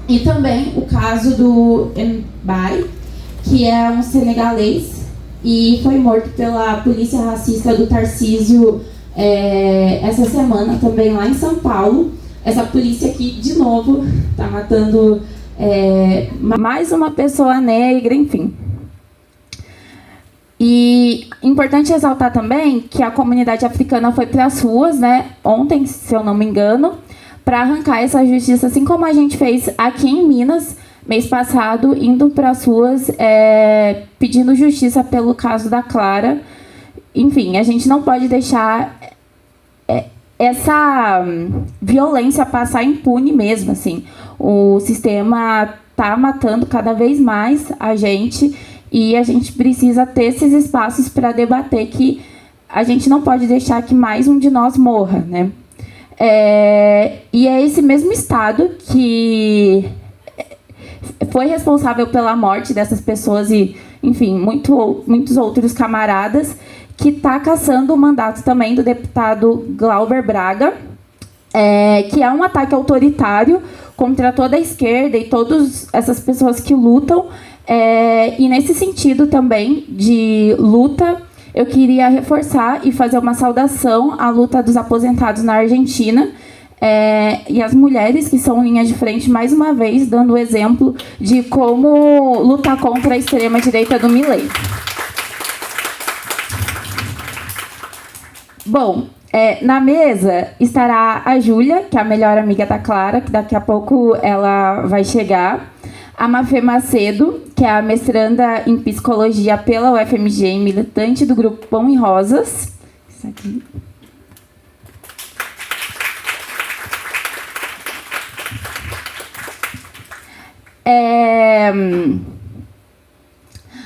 E também o caso do Mbaye, que é um senegalês e foi morto pela polícia racista do Tarcísio essa semana, também lá em São Paulo. Essa polícia aqui, de novo, está matando mais uma pessoa negra, enfim. E importante ressaltar também que a comunidade africana foi para as ruas, né, ontem, se eu não me engano, para arrancar essa justiça, assim como a gente fez aqui em Minas, mês passado, indo para as ruas pedindo justiça pelo caso da Clara. Enfim, a gente não pode deixar essa violência passar impune mesmo, assim. O sistema está matando cada vez mais a gente e a gente precisa ter esses espaços para debater que a gente não pode deixar que mais um de nós morra, né? E é esse mesmo Estado que foi responsável pela morte dessas pessoas e, enfim, muitos outros camaradas, que está cassando o mandato também do deputado Glauber Braga, que é um ataque autoritário contra toda a esquerda e todas essas pessoas que lutam. E nesse sentido também de luta, eu queria reforçar e fazer uma saudação à luta dos aposentados na Argentina, e as mulheres que são linha de frente, mais uma vez, dando o exemplo de como lutar contra a extrema-direita do Milei. Bom, na mesa estará a Júlia, que é a melhor amiga da Clara, que daqui a pouco ela vai chegar. A Mafê Macedo, que é a mestranda em psicologia pela UFMG e militante do grupo Pão e Rosas. Isso aqui.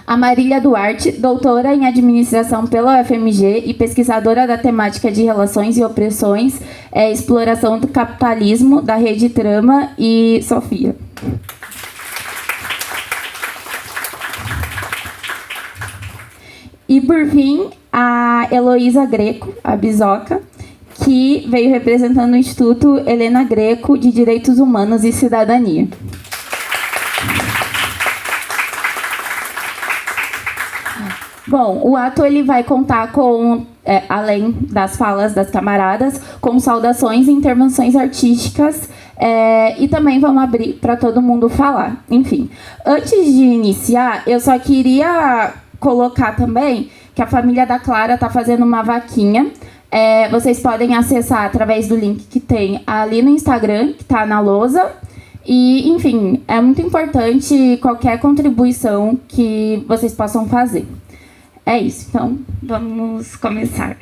A Marília Duarte, doutora em administração pela UFMG e pesquisadora da temática de relações e opressões, exploração do capitalismo, da Rede Trama e Sofia. E, por fim, a Heloísa Greco, a Bisoca, que veio representando o Instituto Helena Greco de Direitos Humanos e Cidadania. Bom, o ato ele vai contar com, além das falas das camaradas, com saudações e intervenções artísticas, e também vamos abrir para todo mundo falar. Enfim, antes de iniciar, eu só queria colocar também que a família da Clara está fazendo uma vaquinha. Vocês podem acessar através do link que tem ali no Instagram, que está na lousa. E, enfim, é muito importante qualquer contribuição que vocês possam fazer. É isso, então vamos começar.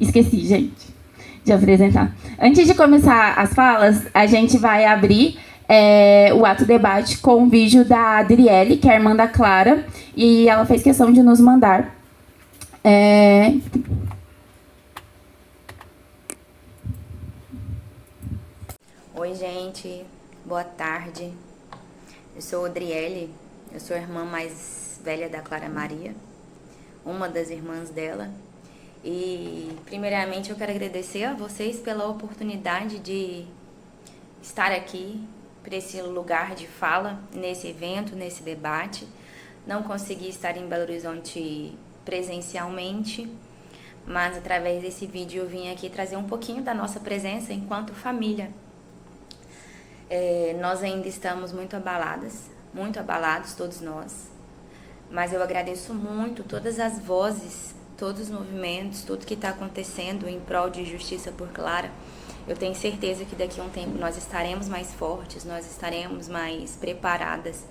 Esqueci, gente, de apresentar. Antes de começar as falas, a gente vai abrir o ato debate com um vídeo da Adriele, que é a irmã da Clara, e ela fez questão de nos mandar. Oi, gente, boa tarde. Eu sou a Adriele, eu sou a irmã mais velha da Clara Maria, uma das irmãs dela. E, primeiramente, eu quero agradecer a vocês pela oportunidade de estar aqui, para esse lugar de fala, nesse evento, nesse debate. Não consegui estar em Belo Horizonte presencialmente, mas através desse vídeo eu vim aqui trazer um pouquinho da nossa presença enquanto família. Nós ainda estamos muito abalados, todos nós, mas eu agradeço muito todas as vozes, todos os movimentos, tudo que está acontecendo em prol de justiça por Clara. Eu tenho certeza que daqui a um tempo nós estaremos mais fortes, nós estaremos mais preparadas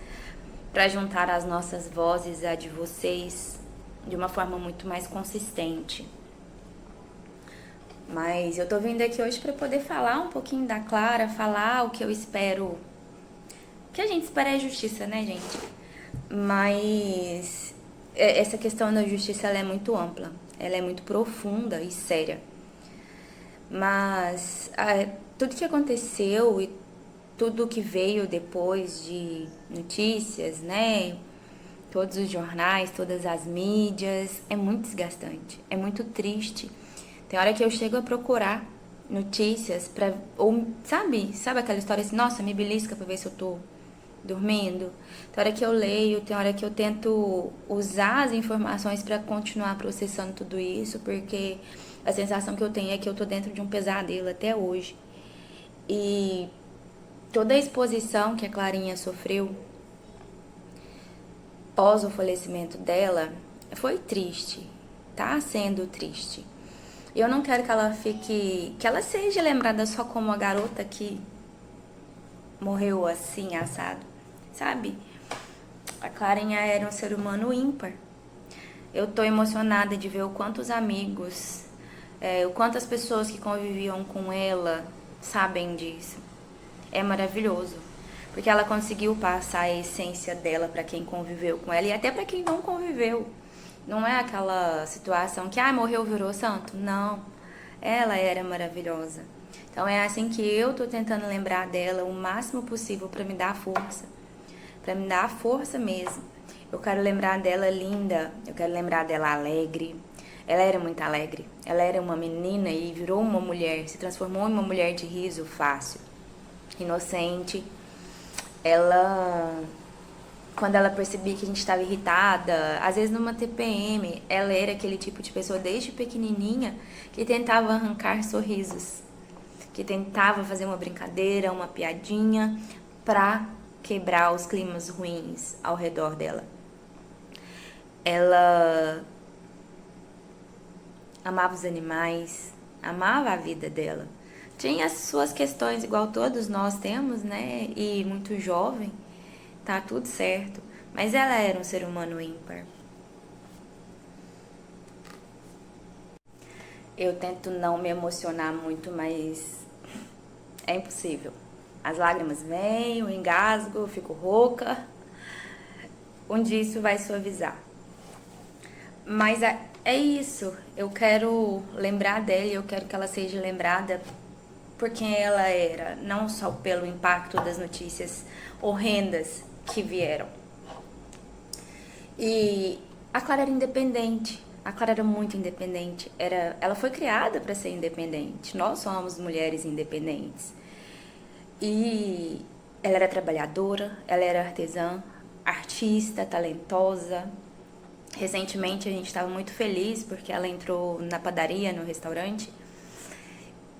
para juntar as nossas vozes à de vocês de uma forma muito mais consistente. Mas eu tô vindo aqui hoje para poder falar um pouquinho da Clara, falar o que eu espero. O que a gente espera é justiça, né, gente? Mas essa questão da justiça, ela é muito ampla, ela é muito profunda e séria. Mas tudo que aconteceu e tudo que veio depois de notícias, né? Todos os jornais, todas as mídias, é muito desgastante, é muito triste. Tem hora que eu chego a procurar notícias pra, ou sabe aquela história assim, nossa, me belisca pra ver se eu tô dormindo. Tem hora que eu leio, tem hora que eu tento usar as informações pra continuar processando tudo isso, porque a sensação que eu tenho é que eu tô dentro de um pesadelo até hoje. E toda a exposição que a Clarinha sofreu pós o falecimento dela foi triste, tá sendo triste. Eu não quero que ela seja lembrada só como a garota que morreu assim, assado, sabe? A Clarinha era um ser humano ímpar. Eu tô emocionada de ver o quantos amigos, o quantas pessoas que conviviam com ela sabem disso. É maravilhoso, porque ela conseguiu passar a essência dela para quem conviveu com ela e até para quem não conviveu. Não é aquela situação que, morreu, virou santo. Não, ela era maravilhosa. Então é assim que eu tô tentando lembrar dela o máximo possível para me dar força. Para me dar força mesmo. Eu quero lembrar dela linda, eu quero lembrar dela alegre. Ela era muito alegre. Ela era uma menina e virou uma mulher, se transformou em uma mulher de riso fácil, inocente. Quando ela percebia que a gente estava irritada, às vezes numa TPM, ela era aquele tipo de pessoa desde pequenininha que tentava arrancar sorrisos, que tentava fazer uma brincadeira, uma piadinha pra quebrar os climas ruins ao redor dela. Ela amava os animais, amava a vida dela. Tinha as suas questões, igual todos nós temos, né? E muito jovem, tá tudo certo. Mas ela era um ser humano ímpar. Eu tento não me emocionar muito, mas é impossível. As lágrimas vêm, eu engasgo, eu fico rouca. Um dia isso vai suavizar. Mas é isso. Eu quero lembrar dela e eu quero que ela seja lembrada por quem ela era, não só pelo impacto das notícias horrendas que vieram. E a Clara era independente. A Clara era muito independente. Ela foi criada para ser independente. Nós somos mulheres independentes. E ela era trabalhadora, ela era artesã, artista, talentosa. Recentemente a gente estava muito feliz porque ela entrou na padaria, no restaurante.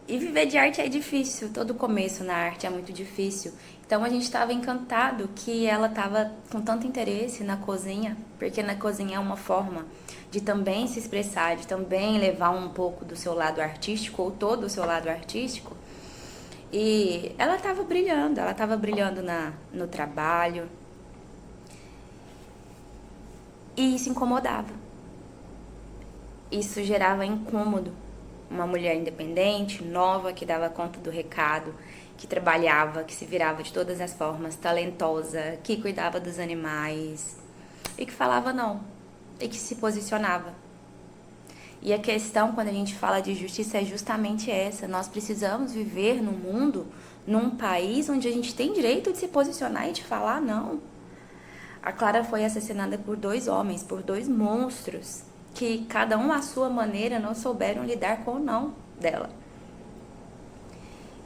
E viver de arte é difícil, todo começo na arte é muito difícil. Então a gente estava encantado que ela estava com tanto interesse na cozinha, porque na cozinha é uma forma de também se expressar, de também levar um pouco do seu lado artístico, ou todo o seu lado artístico. E ela estava brilhando no trabalho. E isso incomodava. Isso gerava incômodo. Uma mulher independente, nova, que dava conta do recado, que trabalhava, que se virava de todas as formas, talentosa, que cuidava dos animais e que falava não, e que se posicionava. E a questão, quando a gente fala de justiça, é justamente essa. Nós precisamos viver num mundo, num país onde a gente tem direito de se posicionar e de falar não. A Clara foi assassinada por 2 homens, por 2 monstros, que cada um à sua maneira não souberam lidar com o não dela.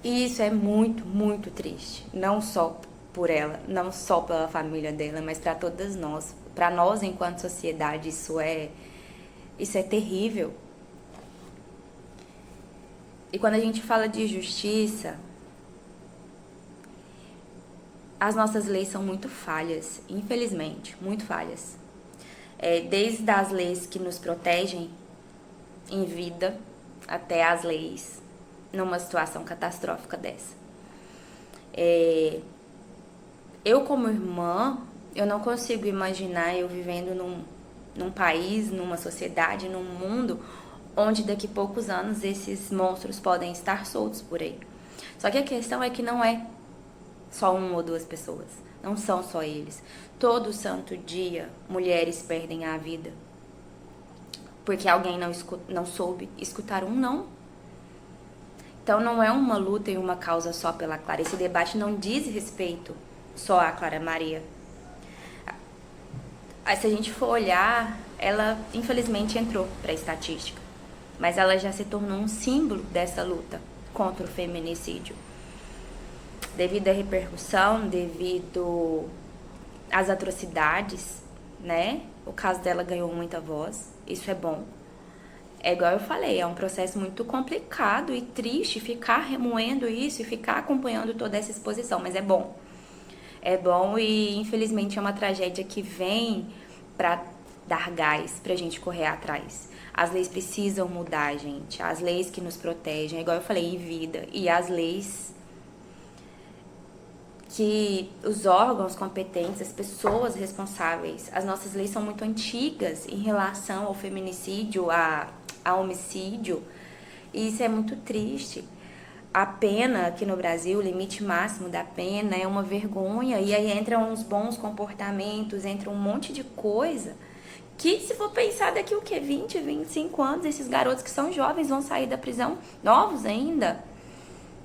E isso é muito, muito triste. Não só por ela, não só pela família dela, mas para todas nós. Para nós, enquanto sociedade, isso é terrível. E quando a gente fala de justiça, as nossas leis são muito falhas, infelizmente, muito falhas. Desde as leis que nos protegem em vida até as leis numa situação catastrófica dessa. Eu, como irmã, eu não consigo imaginar eu vivendo num país, numa sociedade, num mundo onde daqui a poucos anos esses monstros podem estar soltos por aí. Só que a questão é que não é só 1 ou 2 pessoas. Não são só eles. Todo santo dia, mulheres perdem a vida. Porque alguém não soube escutar um não. Então não é uma luta e uma causa só pela Clara. Esse debate não diz respeito só à Clara Maria. Se a gente for olhar, ela infelizmente entrou para a estatística. Mas ela já se tornou um símbolo dessa luta. contra o feminicídio. Devido à repercussão, devido às atrocidades, né? O caso dela ganhou muita voz, isso é bom. É igual eu falei, é um processo muito complicado e triste ficar remoendo isso e ficar acompanhando toda essa exposição, mas é bom. É bom e infelizmente é uma tragédia que vem pra dar gás pra gente correr atrás. As leis precisam mudar, gente. As leis que nos protegem, igual eu falei, em vida. E as leis que os órgãos competentes, as pessoas responsáveis, as nossas leis são muito antigas em relação ao feminicídio, a homicídio. E isso é muito triste. A pena aqui no Brasil, o limite máximo da pena é uma vergonha. E aí entram uns bons comportamentos, entra um monte de coisa que, se for pensar daqui o quê? 20, 25 anos, esses garotos que são jovens vão sair da prisão, novos ainda.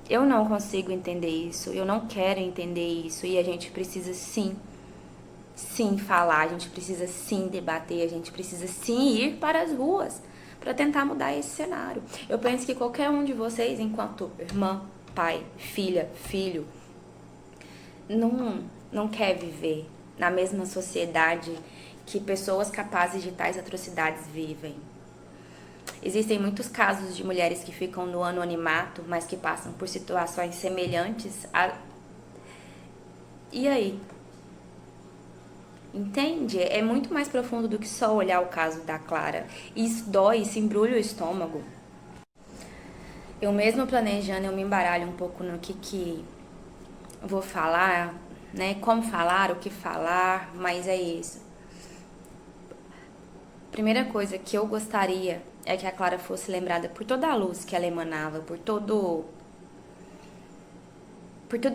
Eu não consigo entender isso, eu não quero entender isso. E a gente precisa sim falar, a gente precisa sim debater, a gente precisa sim ir para as ruas para tentar mudar esse cenário. Eu penso que qualquer um de vocês, enquanto irmã, pai, filha, filho, não quer viver na mesma sociedade que pessoas capazes de tais atrocidades vivem. Existem muitos casos de mulheres que ficam no anonimato, mas que passam por situações semelhantes a... E aí? Entende? É muito mais profundo do que só olhar o caso da Clara. Isso dói, isso embrulha o estômago. Eu mesmo planejando, eu me embaralho um pouco no que vou falar, né? Como falar, o que falar, mas é isso. Primeira coisa que eu gostaria é que a Clara fosse lembrada por toda a luz que ela emanava, por todo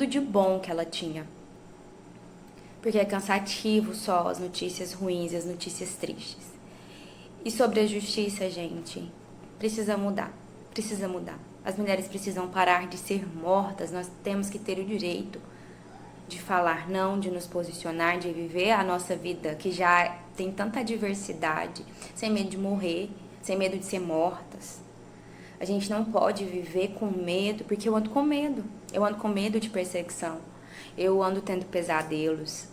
de bom que ela tinha. Porque é cansativo só as notícias ruins e as notícias tristes. E sobre a justiça, gente, precisa mudar. Precisa mudar. As mulheres precisam parar de ser mortas. Nós temos que ter o direito de falar não, de nos posicionar, de viver a nossa vida, que já tem tanta diversidade, sem medo de morrer, sem medo de ser mortas. A gente não pode viver com medo, porque eu ando com medo. Eu ando com medo de perseguição. Eu ando tendo pesadelos.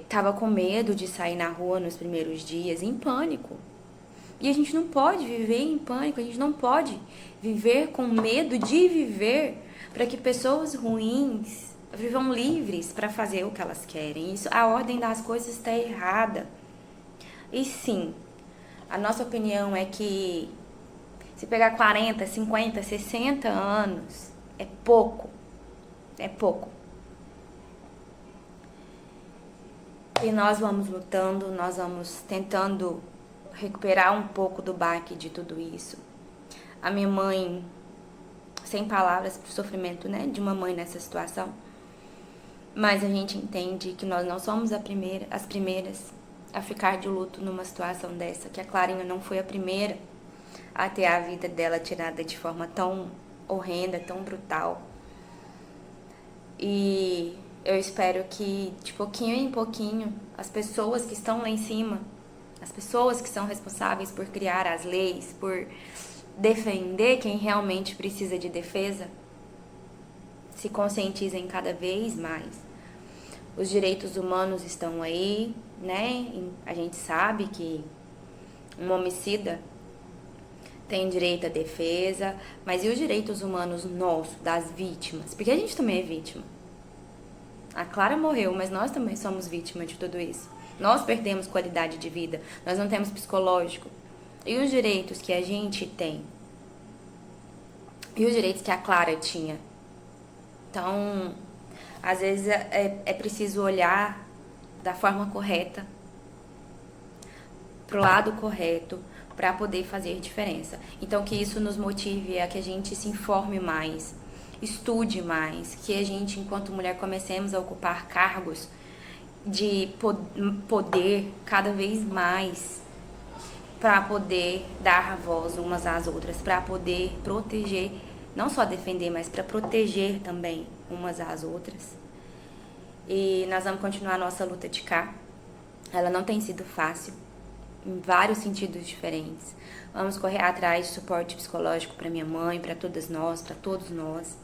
Tava com medo de sair na rua nos primeiros dias, em pânico. E a gente não pode viver em pânico, a gente não pode viver com medo de viver para que pessoas ruins vivam livres para fazer o que elas querem. Isso, a ordem das coisas está errada. E sim, a nossa opinião é que se pegar 40, 50, 60 anos, é pouco. É pouco. E nós vamos lutando, nós vamos tentando recuperar um pouco do baque de tudo isso. A minha mãe, sem palavras pro sofrimento, né, de uma mãe nessa situação. Mas a gente entende que nós não somos as primeiras a ficar de luto numa situação dessa, que a Clarinha não foi a primeira a ter a vida dela tirada de forma tão horrenda, tão brutal. E eu espero que, de pouquinho em pouquinho, as pessoas que estão lá em cima, as pessoas que são responsáveis por criar as leis, por defender quem realmente precisa de defesa, se conscientizem cada vez mais. Os direitos humanos estão aí, né? A gente sabe que um homicida tem direito à defesa, mas e os direitos humanos nossos, das vítimas? Porque a gente também é vítima. A Clara morreu, mas nós também somos vítimas de tudo isso. Nós perdemos qualidade de vida, nós não temos psicológico. E os direitos que a gente tem? E os direitos que a Clara tinha? Então, às vezes é preciso olhar da forma correta, pro lado correto, para poder fazer diferença. Então, que isso nos motive a que a gente se informe mais, estude mais, que a gente, enquanto mulher, comecemos a ocupar cargos de poder cada vez mais, para poder dar voz umas às outras, para poder proteger, não só defender, mas para proteger também umas às outras. E nós vamos continuar a nossa luta de cá. Ela não tem sido fácil, em vários sentidos diferentes. Vamos correr atrás de suporte psicológico para minha mãe, para todas nós, para todos nós,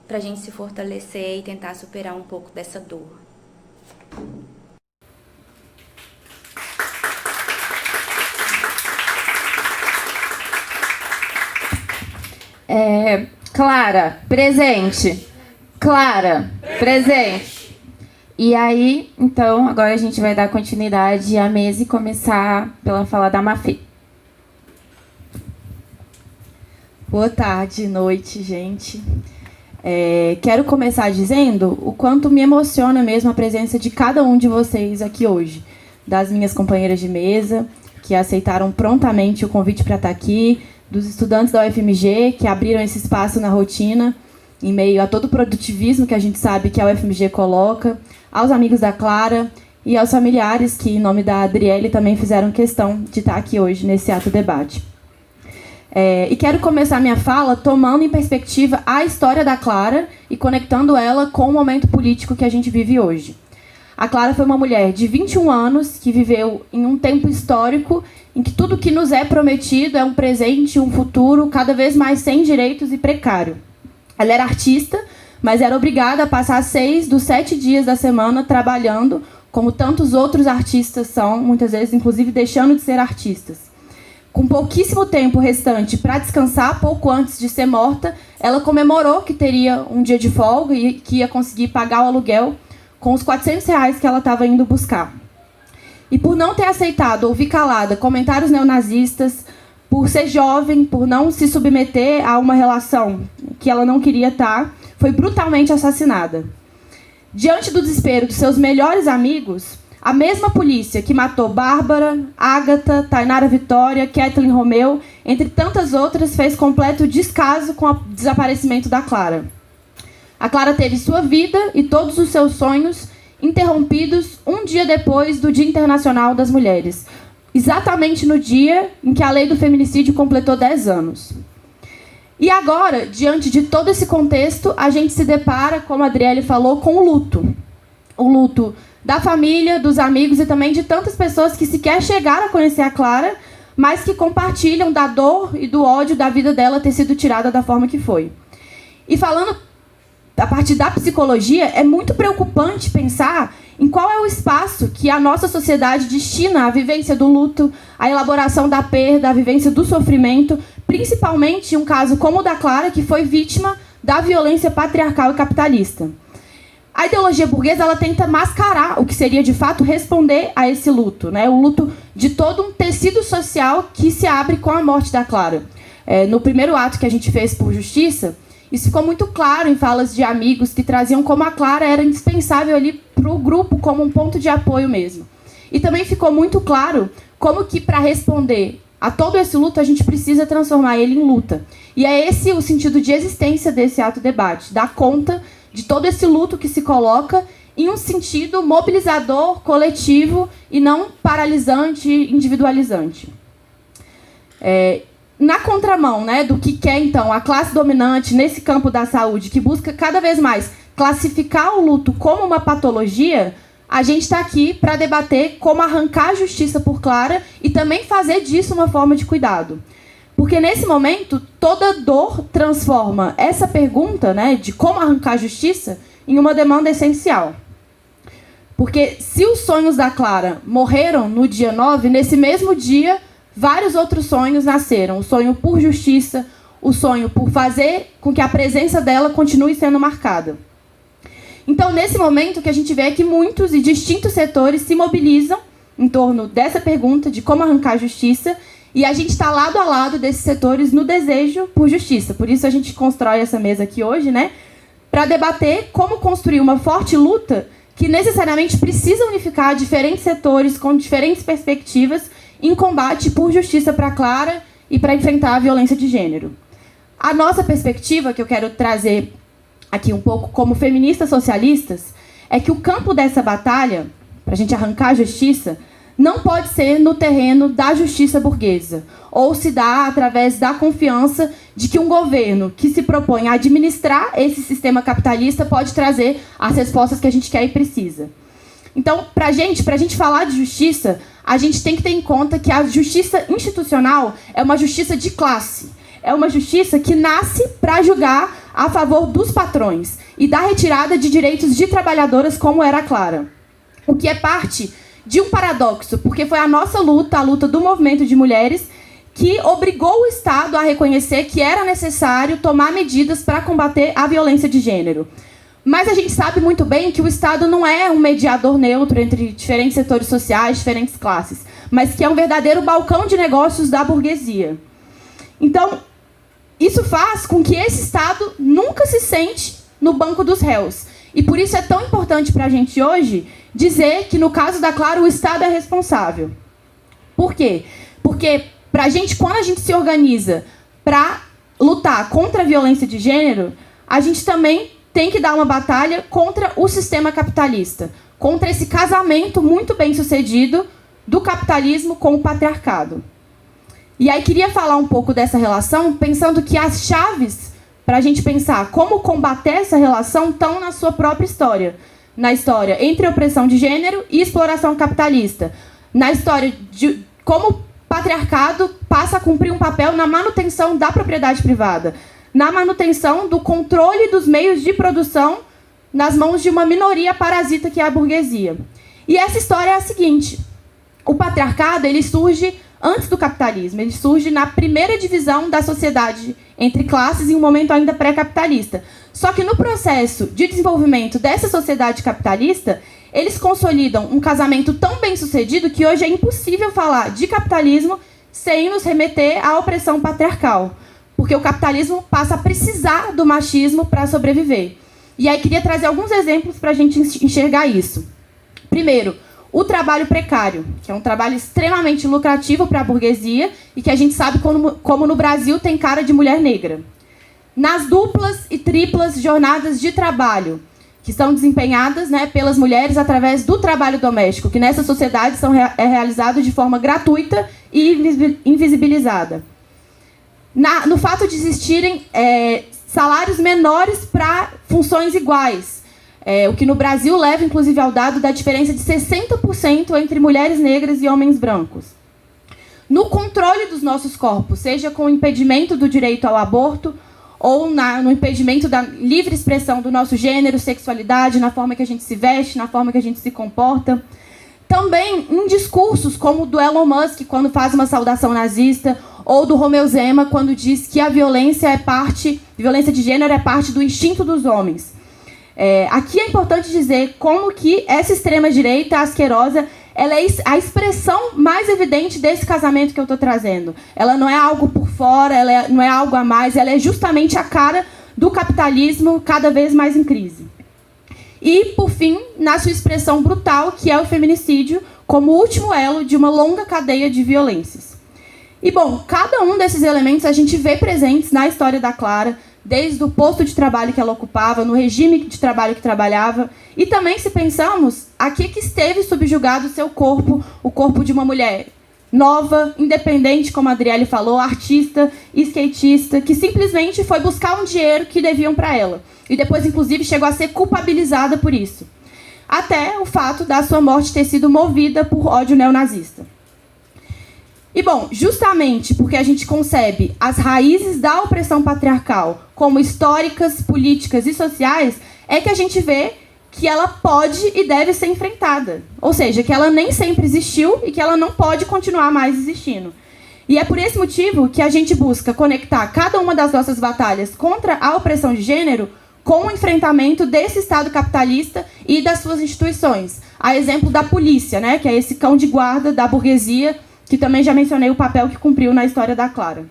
para a gente se fortalecer e tentar superar um pouco dessa dor. Clara, presente. Clara, presente. E aí, então, agora a gente vai dar continuidade à mesa e começar pela fala da Mafê. Boa tarde, noite, gente. Quero começar dizendo o quanto me emociona mesmo a presença de cada um de vocês aqui hoje. Das minhas companheiras de mesa, que aceitaram prontamente o convite para estar aqui, dos estudantes da UFMG, que abriram esse espaço na rotina, em meio a todo o produtivismo que a gente sabe que a UFMG coloca, aos amigos da Clara e aos familiares que, em nome da Adriele, também fizeram questão de estar aqui hoje nesse ato debate. E quero começar minha fala tomando em perspectiva a história da Clara e conectando ela com o momento político que a gente vive hoje. A Clara foi uma mulher de 21 anos que viveu em um tempo histórico em que tudo que nos é prometido é um presente, um futuro cada vez mais sem direitos e precário. Ela era artista, mas era obrigada a passar 6 dos 7 dias da semana trabalhando, como tantos outros artistas são, muitas vezes, inclusive, deixando de ser artistas. Com pouquíssimo tempo restante para descansar, pouco antes de ser morta, ela comemorou que teria um dia de folga e que ia conseguir pagar o aluguel com os R$400 que ela estava indo buscar. E por não ter aceitado ouvir calada comentários neonazistas, por ser jovem, por não se submeter a uma relação que ela não queria estar, foi brutalmente assassinada. Diante do desespero dos seus melhores amigos, a mesma polícia que matou Bárbara, Ágata, Tainara Vitória, Kathleen Romeu, entre tantas outras, fez completo descaso com o desaparecimento da Clara. A Clara teve sua vida e todos os seus sonhos interrompidos um dia depois do Dia Internacional das Mulheres, exatamente no dia em que a lei do feminicídio completou 10 anos. E agora, diante de todo esse contexto, a gente se depara, como a Adriele falou, com o luto. O luto da família, dos amigos e também de tantas pessoas que sequer chegaram a conhecer a Clara, mas que compartilham da dor e do ódio da vida dela ter sido tirada da forma que foi. E falando a partir da psicologia, é muito preocupante pensar em qual é o espaço que a nossa sociedade destina à vivência do luto, à elaboração da perda, à vivência do sofrimento, principalmente em um caso como o da Clara, que foi vítima da violência patriarcal e capitalista. A ideologia burguesa ela tenta mascarar o que seria, de fato, responder a esse luto, né? O luto de todo um tecido social que se abre com a morte da Clara. No primeiro ato que a gente fez por justiça, isso ficou muito claro em falas de amigos que traziam como a Clara era indispensável ali para o grupo, como um ponto de apoio mesmo. E também ficou muito claro como que, para responder a todo esse luto, a gente precisa transformar ele em luta. E é esse o sentido de existência desse ato debate, dar conta de todo esse luto que se coloca em um sentido mobilizador, coletivo e não paralisante, individualizante. Na contramão, né, do que quer, então, a classe dominante nesse campo da saúde, que busca cada vez mais classificar o luto como uma patologia, a gente está aqui para debater como arrancar a justiça por Clara e também fazer disso uma forma de cuidado. Porque, nesse momento, toda dor transforma essa pergunta, né, de como arrancar a justiça em uma demanda essencial. Porque se os sonhos da Clara morreram no dia 9, nesse mesmo dia, vários outros sonhos nasceram. O sonho por justiça, o sonho por fazer com que a presença dela continue sendo marcada. Então, nesse momento, o que a gente vê é que muitos e distintos setores se mobilizam em torno dessa pergunta de como arrancar a justiça, e a gente está lado a lado desses setores no desejo por justiça. Por isso a gente constrói essa mesa aqui hoje, né, para debater como construir uma forte luta que necessariamente precisa unificar diferentes setores com diferentes perspectivas em combate por justiça para Clara e para enfrentar a violência de gênero. A nossa perspectiva, que eu quero trazer aqui um pouco como feministas socialistas, é que o campo dessa batalha, para a gente arrancar a justiça, não pode ser no terreno da justiça burguesa, ou se dá através da confiança de que um governo que se propõe a administrar esse sistema capitalista pode trazer as respostas que a gente quer e precisa. Então, para a gente falar de justiça, a gente tem que ter em conta que a justiça institucional é uma justiça de classe. É uma justiça que nasce para julgar a favor dos patrões e da retirada de direitos de trabalhadoras, como era a Clara. O que é parte de um paradoxo, porque foi a nossa luta, a luta do movimento de mulheres, que obrigou o Estado a reconhecer que era necessário tomar medidas para combater a violência de gênero. Mas a gente sabe muito bem que o Estado não é um mediador neutro entre diferentes setores sociais, diferentes classes, mas que é um verdadeiro balcão de negócios da burguesia. Então, isso faz com que esse Estado nunca se sente no banco dos réus. E por isso é tão importante para a gente hoje dizer que, no caso da Clara, o Estado é responsável. Por quê? Porque, para a gente, quando a gente se organiza para lutar contra a violência de gênero, a gente também tem que dar uma batalha contra o sistema capitalista, contra esse casamento muito bem sucedido do capitalismo com o patriarcado. E aí queria falar um pouco dessa relação, pensando que as chaves para a gente pensar como combater essa relação estão na sua própria história. Na história entre opressão de gênero e exploração capitalista. Na história de como o patriarcado passa a cumprir um papel na manutenção da propriedade privada, na manutenção do controle dos meios de produção nas mãos de uma minoria parasita que é a burguesia. E essa história é a seguinte: o patriarcado ele surge antes do capitalismo, ele surge na primeira divisão da sociedade entre classes em um momento ainda pré-capitalista. Só que no processo de desenvolvimento dessa sociedade capitalista, eles consolidam um casamento tão bem sucedido que hoje é impossível falar de capitalismo sem nos remeter à opressão patriarcal. Porque o capitalismo passa a precisar do machismo para sobreviver. E aí queria trazer alguns exemplos para a gente enxergar isso. Primeiro, o trabalho precário, que é um trabalho extremamente lucrativo para a burguesia e que a gente sabe como no Brasil tem cara de mulher negra. Nas duplas e triplas jornadas de trabalho, que são desempenhadas, né, pelas mulheres através do trabalho doméstico, que nessa sociedade é realizado de forma gratuita e invisibilizada. No fato de existirem salários menores para funções iguais, o que no Brasil leva, inclusive, ao dado da diferença de 60% entre mulheres negras e homens brancos. No controle dos nossos corpos, seja com o impedimento do direito ao aborto, ou no impedimento da livre expressão do nosso gênero, sexualidade, na forma que a gente se veste, na forma que a gente se comporta. Também em discursos como o do Elon Musk, quando faz uma saudação nazista, ou do Romeu Zema, quando diz que a violência de gênero é parte do instinto dos homens. Aqui é importante dizer como que essa extrema-direita asquerosa ela é a expressão mais evidente desse casamento que eu estou trazendo. Ela não é algo por fora, ela não é algo a mais, ela é justamente a cara do capitalismo cada vez mais em crise. E, por fim, na sua expressão brutal, que é o feminicídio, como último elo de uma longa cadeia de violências. E, bom, cada um desses elementos a gente vê presentes na história da Clara, desde o posto de trabalho que ela ocupava, no regime de trabalho que trabalhava, e também, se pensamos, a que esteve subjugado o seu corpo, o corpo de uma mulher nova, independente, como a Adriele falou, artista, skatista, que simplesmente foi buscar um dinheiro que deviam para ela. E depois, inclusive, chegou a ser culpabilizada por isso. Até o fato da sua morte ter sido movida por ódio neonazista. E, bom, justamente porque a gente concebe as raízes da opressão patriarcal como históricas, políticas e sociais, é que a gente vê que ela pode e deve ser enfrentada. Ou seja, que ela nem sempre existiu e que ela não pode continuar mais existindo. E é por esse motivo que a gente busca conectar cada uma das nossas batalhas contra a opressão de gênero com o enfrentamento desse Estado capitalista e das suas instituições. A exemplo da polícia, né, que é esse cão de guarda da burguesia, que também já mencionei o papel que cumpriu na história da Clara.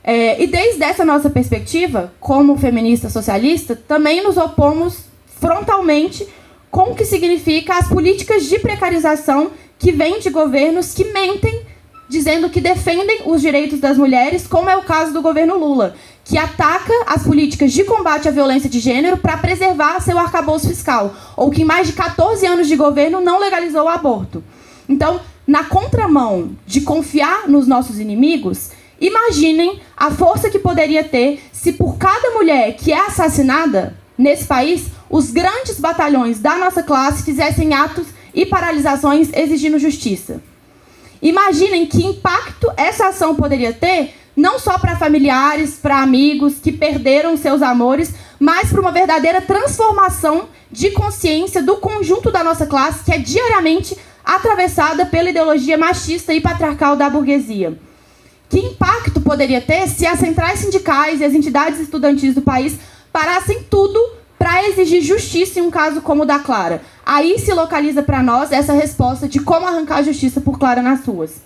E desde essa nossa perspectiva, como feminista socialista, também nos opomos frontalmente com o que significa as políticas de precarização que vêm de governos que mentem, dizendo que defendem os direitos das mulheres, como é o caso do governo Lula, que ataca as políticas de combate à violência de gênero para preservar seu arcabouço fiscal, ou que em mais de 14 anos de governo não legalizou o aborto. Então, na contramão de confiar nos nossos inimigos, imaginem a força que poderia ter se por cada mulher que é assassinada nesse país, os grandes batalhões da nossa classe fizessem atos e paralisações exigindo justiça. Imaginem que impacto essa ação poderia ter, não só para familiares, para amigos que perderam seus amores, mas para uma verdadeira transformação de consciência do conjunto da nossa classe, que é diariamente atravessada pela ideologia machista e patriarcal da burguesia. Que impacto poderia ter se as centrais sindicais e as entidades estudantis do país parassem tudo para exigir justiça em um caso como o da Clara? Aí se localiza para nós essa resposta de como arrancar a justiça por Clara nas ruas.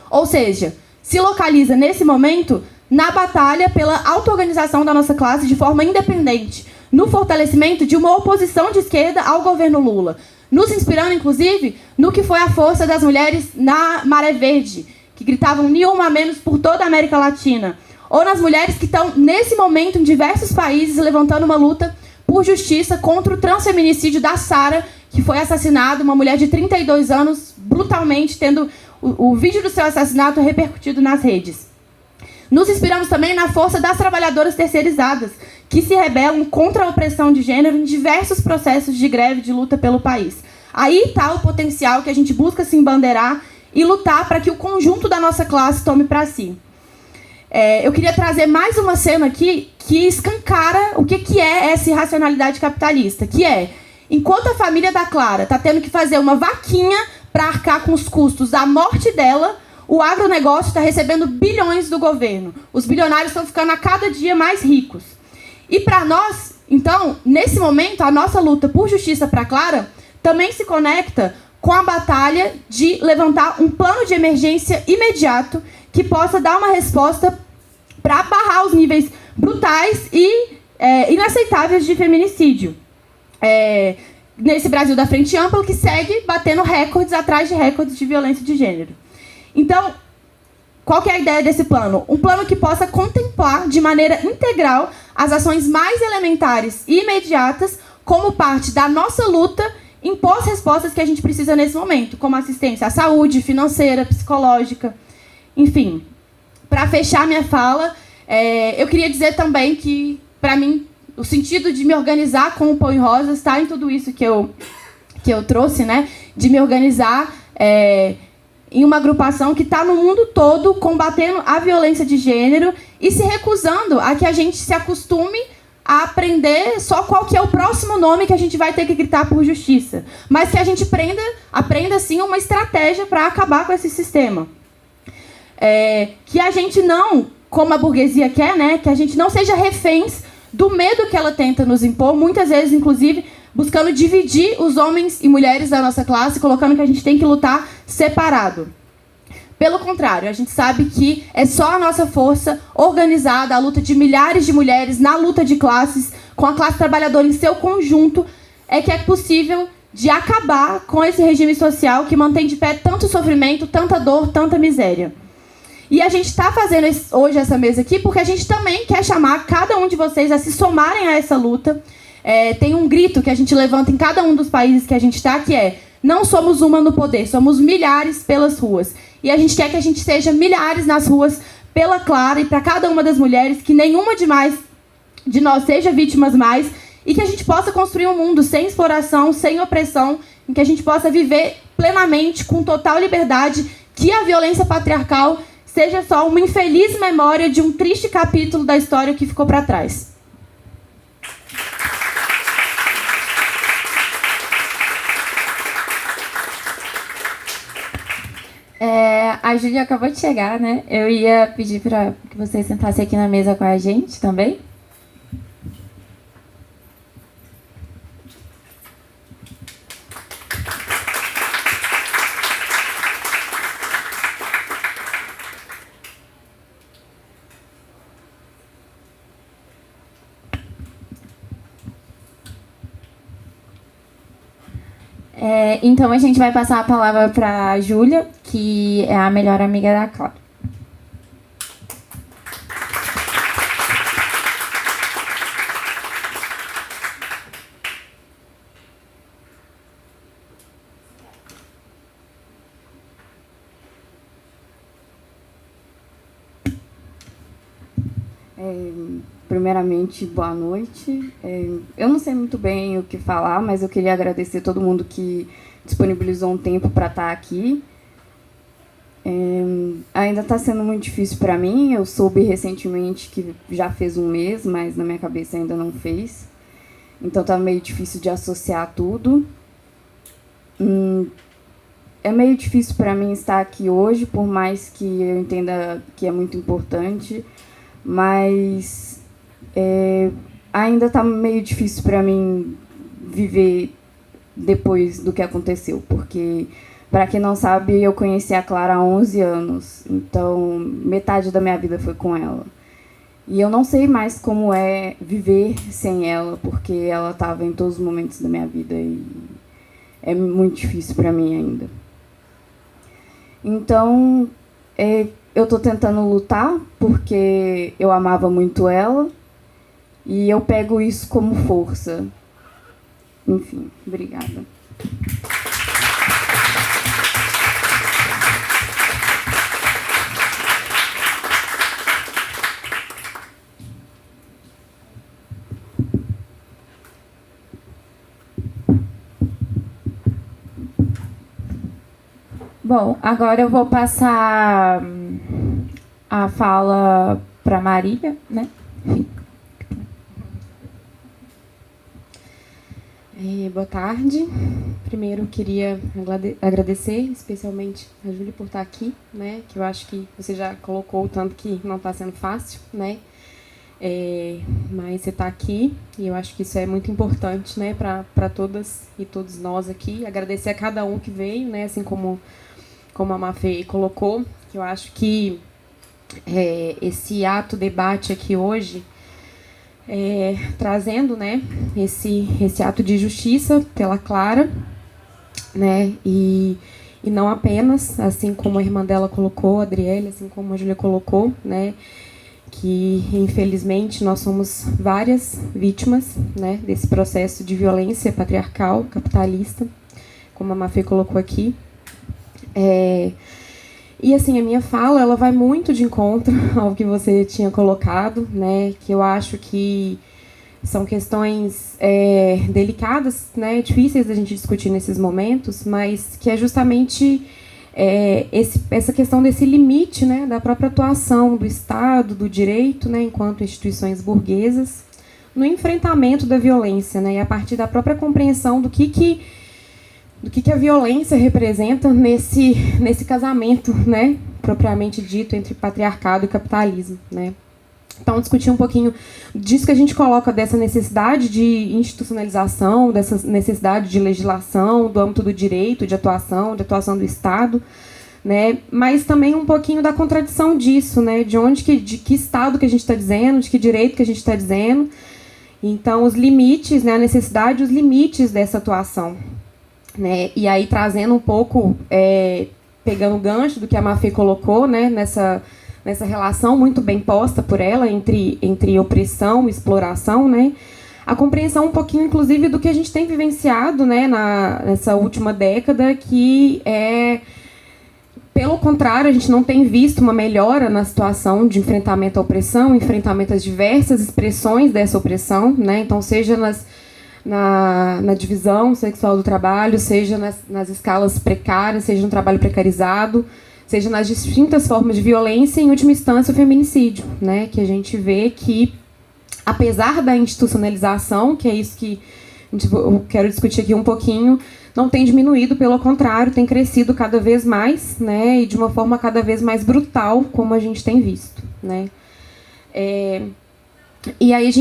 Ou seja, se localiza nesse momento na batalha pela auto-organização da nossa classe de forma independente, no fortalecimento de uma oposição de esquerda ao governo Lula, nos inspirando, inclusive, no que foi a força das mulheres na Maré Verde, que gritavam nenhuma a menos por toda a América Latina, ou nas mulheres que estão, nesse momento, em diversos países, levantando uma luta por justiça contra o transfeminicídio da Sara, que foi assassinada, uma mulher de 32 anos, brutalmente, tendo o vídeo do seu assassinato repercutido nas redes. Nos inspiramos também na força das trabalhadoras terceirizadas, que se rebelam contra a opressão de gênero em diversos processos de greve de luta pelo país. Aí está o potencial que a gente busca se embandeirar e lutar para que o conjunto da nossa classe tome para si. Eu queria trazer mais uma cena aqui que escancara o que é essa irracionalidade capitalista, que é, enquanto a família da Clara está tendo que fazer uma vaquinha para arcar com os custos da morte dela, o agronegócio está recebendo bilhões do governo. Os bilionários estão ficando a cada dia mais ricos. E para nós, então, nesse momento, a nossa luta por justiça para Clara também se conecta com a batalha de levantar um plano de emergência imediato que possa dar uma resposta para barrar os níveis brutais e inaceitáveis de feminicídio. Nesse Brasil da Frente Ampla, que segue batendo recordes atrás de recordes de violência de gênero. Então, qual que é a ideia desse plano? Um plano que possa contemplar de maneira integral as ações mais elementares e imediatas como parte da nossa luta em pós-respostas que a gente precisa nesse momento, como assistência à saúde, financeira, psicológica, enfim. Para fechar minha fala, eu queria dizer também que, para mim, o sentido de me organizar com o Pão e Rosas está em tudo isso que eu trouxe, né? De me organizar em uma agrupação que está no mundo todo combatendo a violência de gênero e se recusando a que a gente se acostume a aprender só qual que é o próximo nome que a gente vai ter que gritar por justiça, mas que a gente aprenda sim, uma estratégia para acabar com esse sistema. Que a gente não, como a burguesia quer, né, que a gente não seja reféns do medo que ela tenta nos impor, muitas vezes, inclusive, buscando dividir os homens e mulheres da nossa classe, colocando que a gente tem que lutar separado. Pelo contrário, a gente sabe que é só a nossa força organizada, a luta de milhares de mulheres na luta de classes, com a classe trabalhadora em seu conjunto, que é possível de acabar com esse regime social que mantém de pé tanto sofrimento, tanta dor, tanta miséria. E a gente está fazendo hoje essa mesa aqui porque a gente também quer chamar cada um de vocês a se somarem a essa luta. Tem um grito que a gente levanta em cada um dos países que a gente está, que é: não somos uma no poder, somos milhares pelas ruas. E a gente quer que a gente seja milhares nas ruas pela Clara e para cada uma das mulheres, que nenhuma de nós seja vítimas mais, e que a gente possa construir um mundo sem exploração, sem opressão, em que a gente possa viver plenamente, com total liberdade, que a violência patriarcal seja só uma infeliz memória de um triste capítulo da história que ficou para trás. A Júlia acabou de chegar, né? Eu ia pedir para que você sentasse aqui na mesa com a gente também. Então a gente vai passar a palavra para a Júlia, que é a melhor amiga da Clara. Primeiramente, boa noite. Eu não sei muito bem o que falar, mas eu queria agradecer a todo mundo que disponibilizou um tempo para estar aqui. Ainda está sendo muito difícil para mim. Eu soube recentemente que já fez um mês, mas na minha cabeça ainda não fez. Então está meio difícil de associar tudo. É meio difícil para mim estar aqui hoje, por mais que eu entenda que é muito importante, mas ainda está meio difícil para mim viver depois do que aconteceu, porque, para quem não sabe, eu conheci a Clara há 11 anos, então metade da minha vida foi com ela. E eu não sei mais como é viver sem ela, porque ela estava em todos os momentos da minha vida e é muito difícil para mim ainda. Então, eu estou tentando lutar, porque eu amava muito ela, e eu pego isso como força. Enfim, obrigada. Bom, agora eu vou passar a fala para a Marília, né? Boa tarde. Primeiro, queria agradecer especialmente a Júlia por estar aqui, né? Que eu acho que você já colocou o tanto que não está sendo fácil, né? Mas você está aqui e eu acho que isso é muito importante, né? Para todas e todos nós aqui. Agradecer a cada um que veio, né? Assim como a Mafê colocou, que eu acho que esse debate aqui hoje, trazendo, né, esse ato de justiça pela Clara, né, e não apenas, assim como a irmã dela colocou, a Adriele, assim como a Júlia colocou, né, que infelizmente nós somos várias vítimas, né, desse processo de violência patriarcal, capitalista, como a Mafê colocou aqui. E assim, a minha fala, ela vai muito de encontro ao que você tinha colocado, né, que eu acho que são questões delicadas, né, difíceis da gente discutir nesses momentos, mas que é justamente essa questão desse limite, né, da própria atuação do Estado, do direito, né, enquanto instituições burguesas, no enfrentamento da violência, né, e a partir da própria compreensão do que a violência representa nesse casamento, né, propriamente dito, entre patriarcado e capitalismo, né. Então, discutir um pouquinho disso que a gente coloca, dessa necessidade de institucionalização, dessa necessidade de legislação, do âmbito do direito, de atuação do Estado, né, mas também um pouquinho da contradição disso, né, de que Estado que a gente está dizendo, de que direito que a gente está dizendo. Então, os limites, né, a necessidade e os limites dessa atuação. Né? E aí, trazendo um pouco, pegando o gancho do que a Mafê colocou, né, nessa relação muito bem posta por ela entre opressão e exploração, né, a compreensão um pouquinho, inclusive, do que a gente tem vivenciado, né, nessa última década, que pelo contrário, a gente não tem visto uma melhora na situação de enfrentamento à opressão, enfrentamento às diversas expressões dessa opressão, né, então, seja na divisão sexual do trabalho, seja nas escalas precárias, seja no trabalho precarizado, seja nas distintas formas de violência, em última instância o feminicídio, né, que a gente vê que, apesar da institucionalização, que é isso que eu quero discutir aqui um pouquinho, não tem diminuído, pelo contrário, tem crescido cada vez mais, né, e de uma forma cada vez mais brutal, como a gente tem visto, né. E aí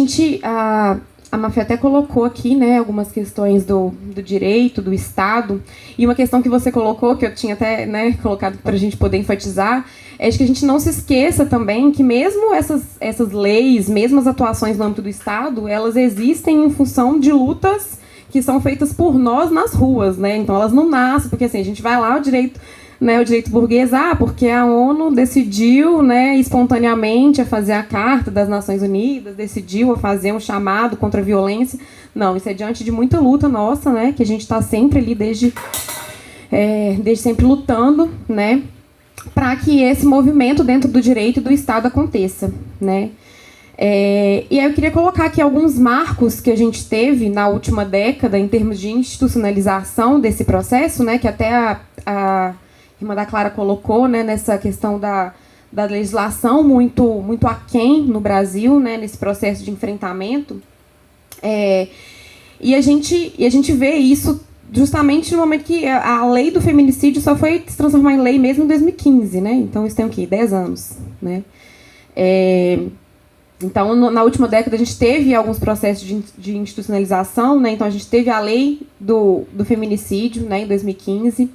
a Mafê até colocou aqui, né, algumas questões do direito, do Estado, e uma questão que você colocou, que eu tinha até, né, colocado para a gente poder enfatizar, é de que a gente não se esqueça também que mesmo essas leis, mesmo as atuações no âmbito do Estado, elas existem em função de lutas que são feitas por nós nas ruas, né, então elas não nascem, porque assim, a gente vai lá, o direito burguês, porque a ONU decidiu, né, espontaneamente a fazer a Carta das Nações Unidas, decidiu a fazer um chamado contra a violência. Não, isso é diante de muita luta nossa, né, que a gente está sempre ali desde sempre lutando, né, para que esse movimento dentro do direito e do Estado aconteça, né. E aí eu queria colocar aqui alguns marcos que a gente teve na última década em termos de institucionalização desse processo, né, que até a irmã da Clara colocou, né, nessa questão da legislação muito aquém no Brasil, né, nesse processo de enfrentamento. E a gente vê isso justamente no momento que a lei do feminicídio só foi se transformar em lei mesmo em 2015, né? Então isso tem o quê? 10 anos, né? Então, na última década, a gente teve alguns processos de institucionalização, né? Então a gente teve a lei do feminicídio, né, em 2015.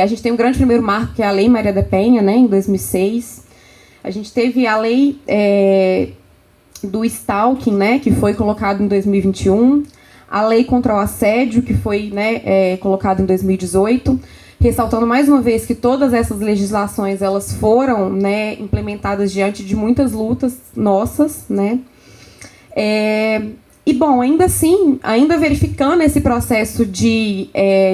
A gente tem um grande primeiro marco, que é a Lei Maria da Penha, né, em 2006. A gente teve a lei do stalking, né, que foi colocado em 2021. A lei contra o assédio, que foi, né, colocada em 2018, ressaltando mais uma vez que todas essas legislações elas foram, né, implementadas diante de muitas lutas nossas, né. E, bom, ainda assim, ainda verificando esse processo de,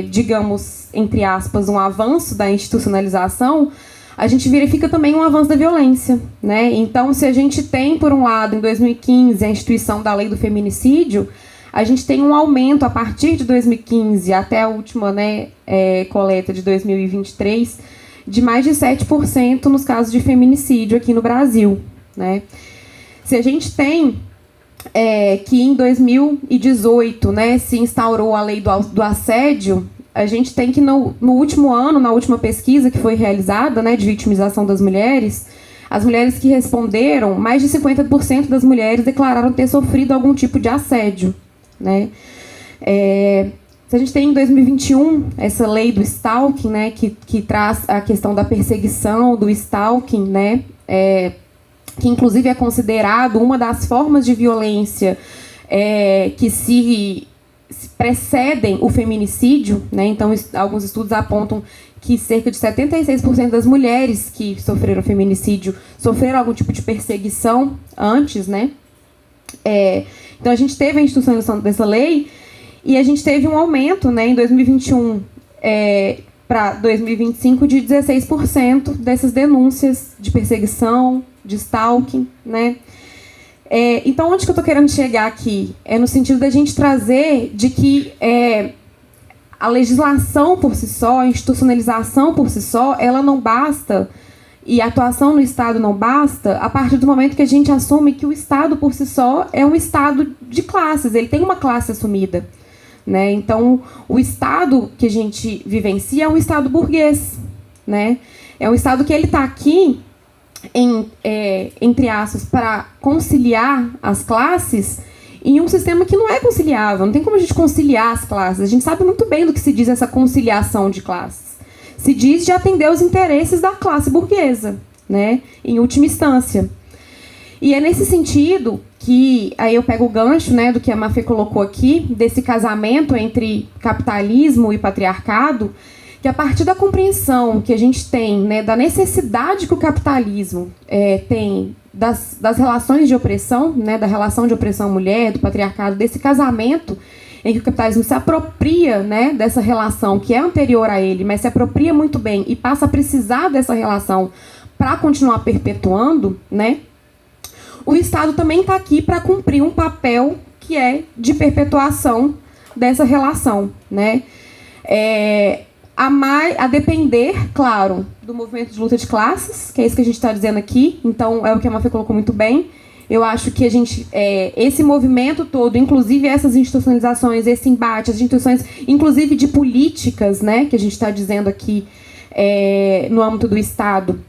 digamos, entre aspas, um avanço da institucionalização, a gente verifica também um avanço da violência, né. Então, se a gente tem, por um lado, em 2015, a instituição da lei do feminicídio, a gente tem um aumento a partir de 2015 até a última, né, coleta de 2023 de mais de 7% nos casos de feminicídio aqui no Brasil, né. Se a gente tem que em 2018, né, se instaurou a lei do assédio, a gente tem que no último ano, na última pesquisa que foi realizada, né, de vitimização das mulheres, as mulheres que responderam, mais de 50% das mulheres declararam ter sofrido algum tipo de assédio, né? Se a gente tem em 2021 essa lei do stalking, né, que traz a questão da perseguição, do stalking, né, que inclusive é considerado uma das formas de violência que se precedem o feminicídio, né? Então alguns estudos apontam que cerca de 76% das mulheres que sofreram feminicídio sofreram algum tipo de perseguição antes, né? Então a gente teve a institucionalização dessa lei e a gente teve um aumento, né, em 2021 para 2025 de 16% dessas denúncias de perseguição, de stalking, né? Então, onde que eu estou querendo chegar aqui? No sentido da gente trazer de que a legislação por si só, a institucionalização por si só, ela não basta, e a atuação no Estado não basta, a partir do momento que a gente assume que o Estado por si só é um Estado de classes, ele tem uma classe assumida, né? Então, o Estado que a gente vivencia é um Estado burguês, né? É um Estado que ele está aqui, entre aspas, para conciliar as classes em um sistema que não é conciliável. Não tem como a gente conciliar as classes. A gente sabe muito bem do que se diz essa conciliação de classes. Se diz de atender os interesses da classe burguesa, né, em última instância. E é nesse sentido que, aí eu pego o gancho, né, do que a Mafê colocou aqui, desse casamento entre capitalismo e patriarcado, que a partir da compreensão que a gente tem, né, da necessidade que o capitalismo tem das relações de opressão, né, da relação de opressão-mulher, do patriarcado, desse casamento em que o capitalismo se apropria, né, dessa relação que é anterior a ele, mas se apropria muito bem e passa a precisar dessa relação para continuar perpetuando, né, o Estado também está aqui para cumprir um papel que é de perpetuação dessa relação, né? A depender, claro, do movimento de luta de classes, que é isso que a gente está dizendo aqui. Então, é o que a Mafê colocou muito bem. Eu acho que a gente, esse movimento todo, inclusive essas institucionalizações, esse embate, as instituições, inclusive de políticas, né, que a gente está dizendo aqui no âmbito do Estado,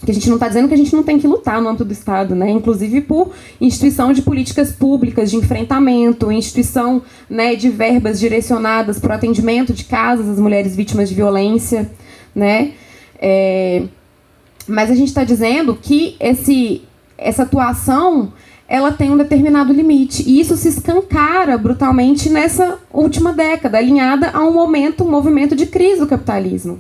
que a gente não está dizendo que a gente não tem que lutar no âmbito do Estado, né? Inclusive por instituição de políticas públicas de enfrentamento, instituição, né, de verbas direcionadas para o atendimento de casos das mulheres vítimas de violência, né? Mas a gente está dizendo que essa atuação ela tem um determinado limite, e isso se escancara brutalmente nessa última década, alinhada a um movimento de crise do capitalismo,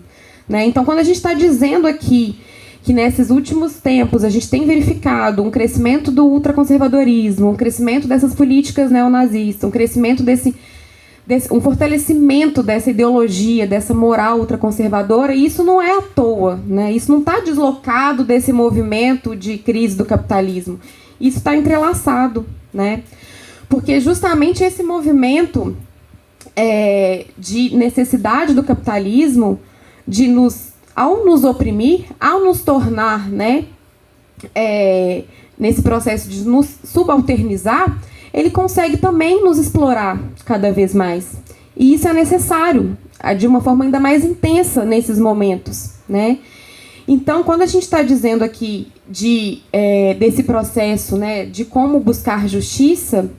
né? Então, quando a gente está dizendo aqui que nesses últimos tempos a gente tem verificado um crescimento do ultraconservadorismo, um crescimento dessas políticas neonazistas, um crescimento um fortalecimento dessa ideologia, dessa moral ultraconservadora, e isso não é à toa, né? Isso não está deslocado desse movimento de crise do capitalismo. isso está entrelaçado, né? Porque justamente esse movimento de necessidade do capitalismo, ao nos oprimir, ao nos tornar, né, nesse processo de nos subalternizar, ele consegue também nos explorar cada vez mais. E isso é necessário, de uma forma ainda mais intensa nesses momentos, né? Então, quando a gente está dizendo aqui desse processo, né, de como buscar justiça,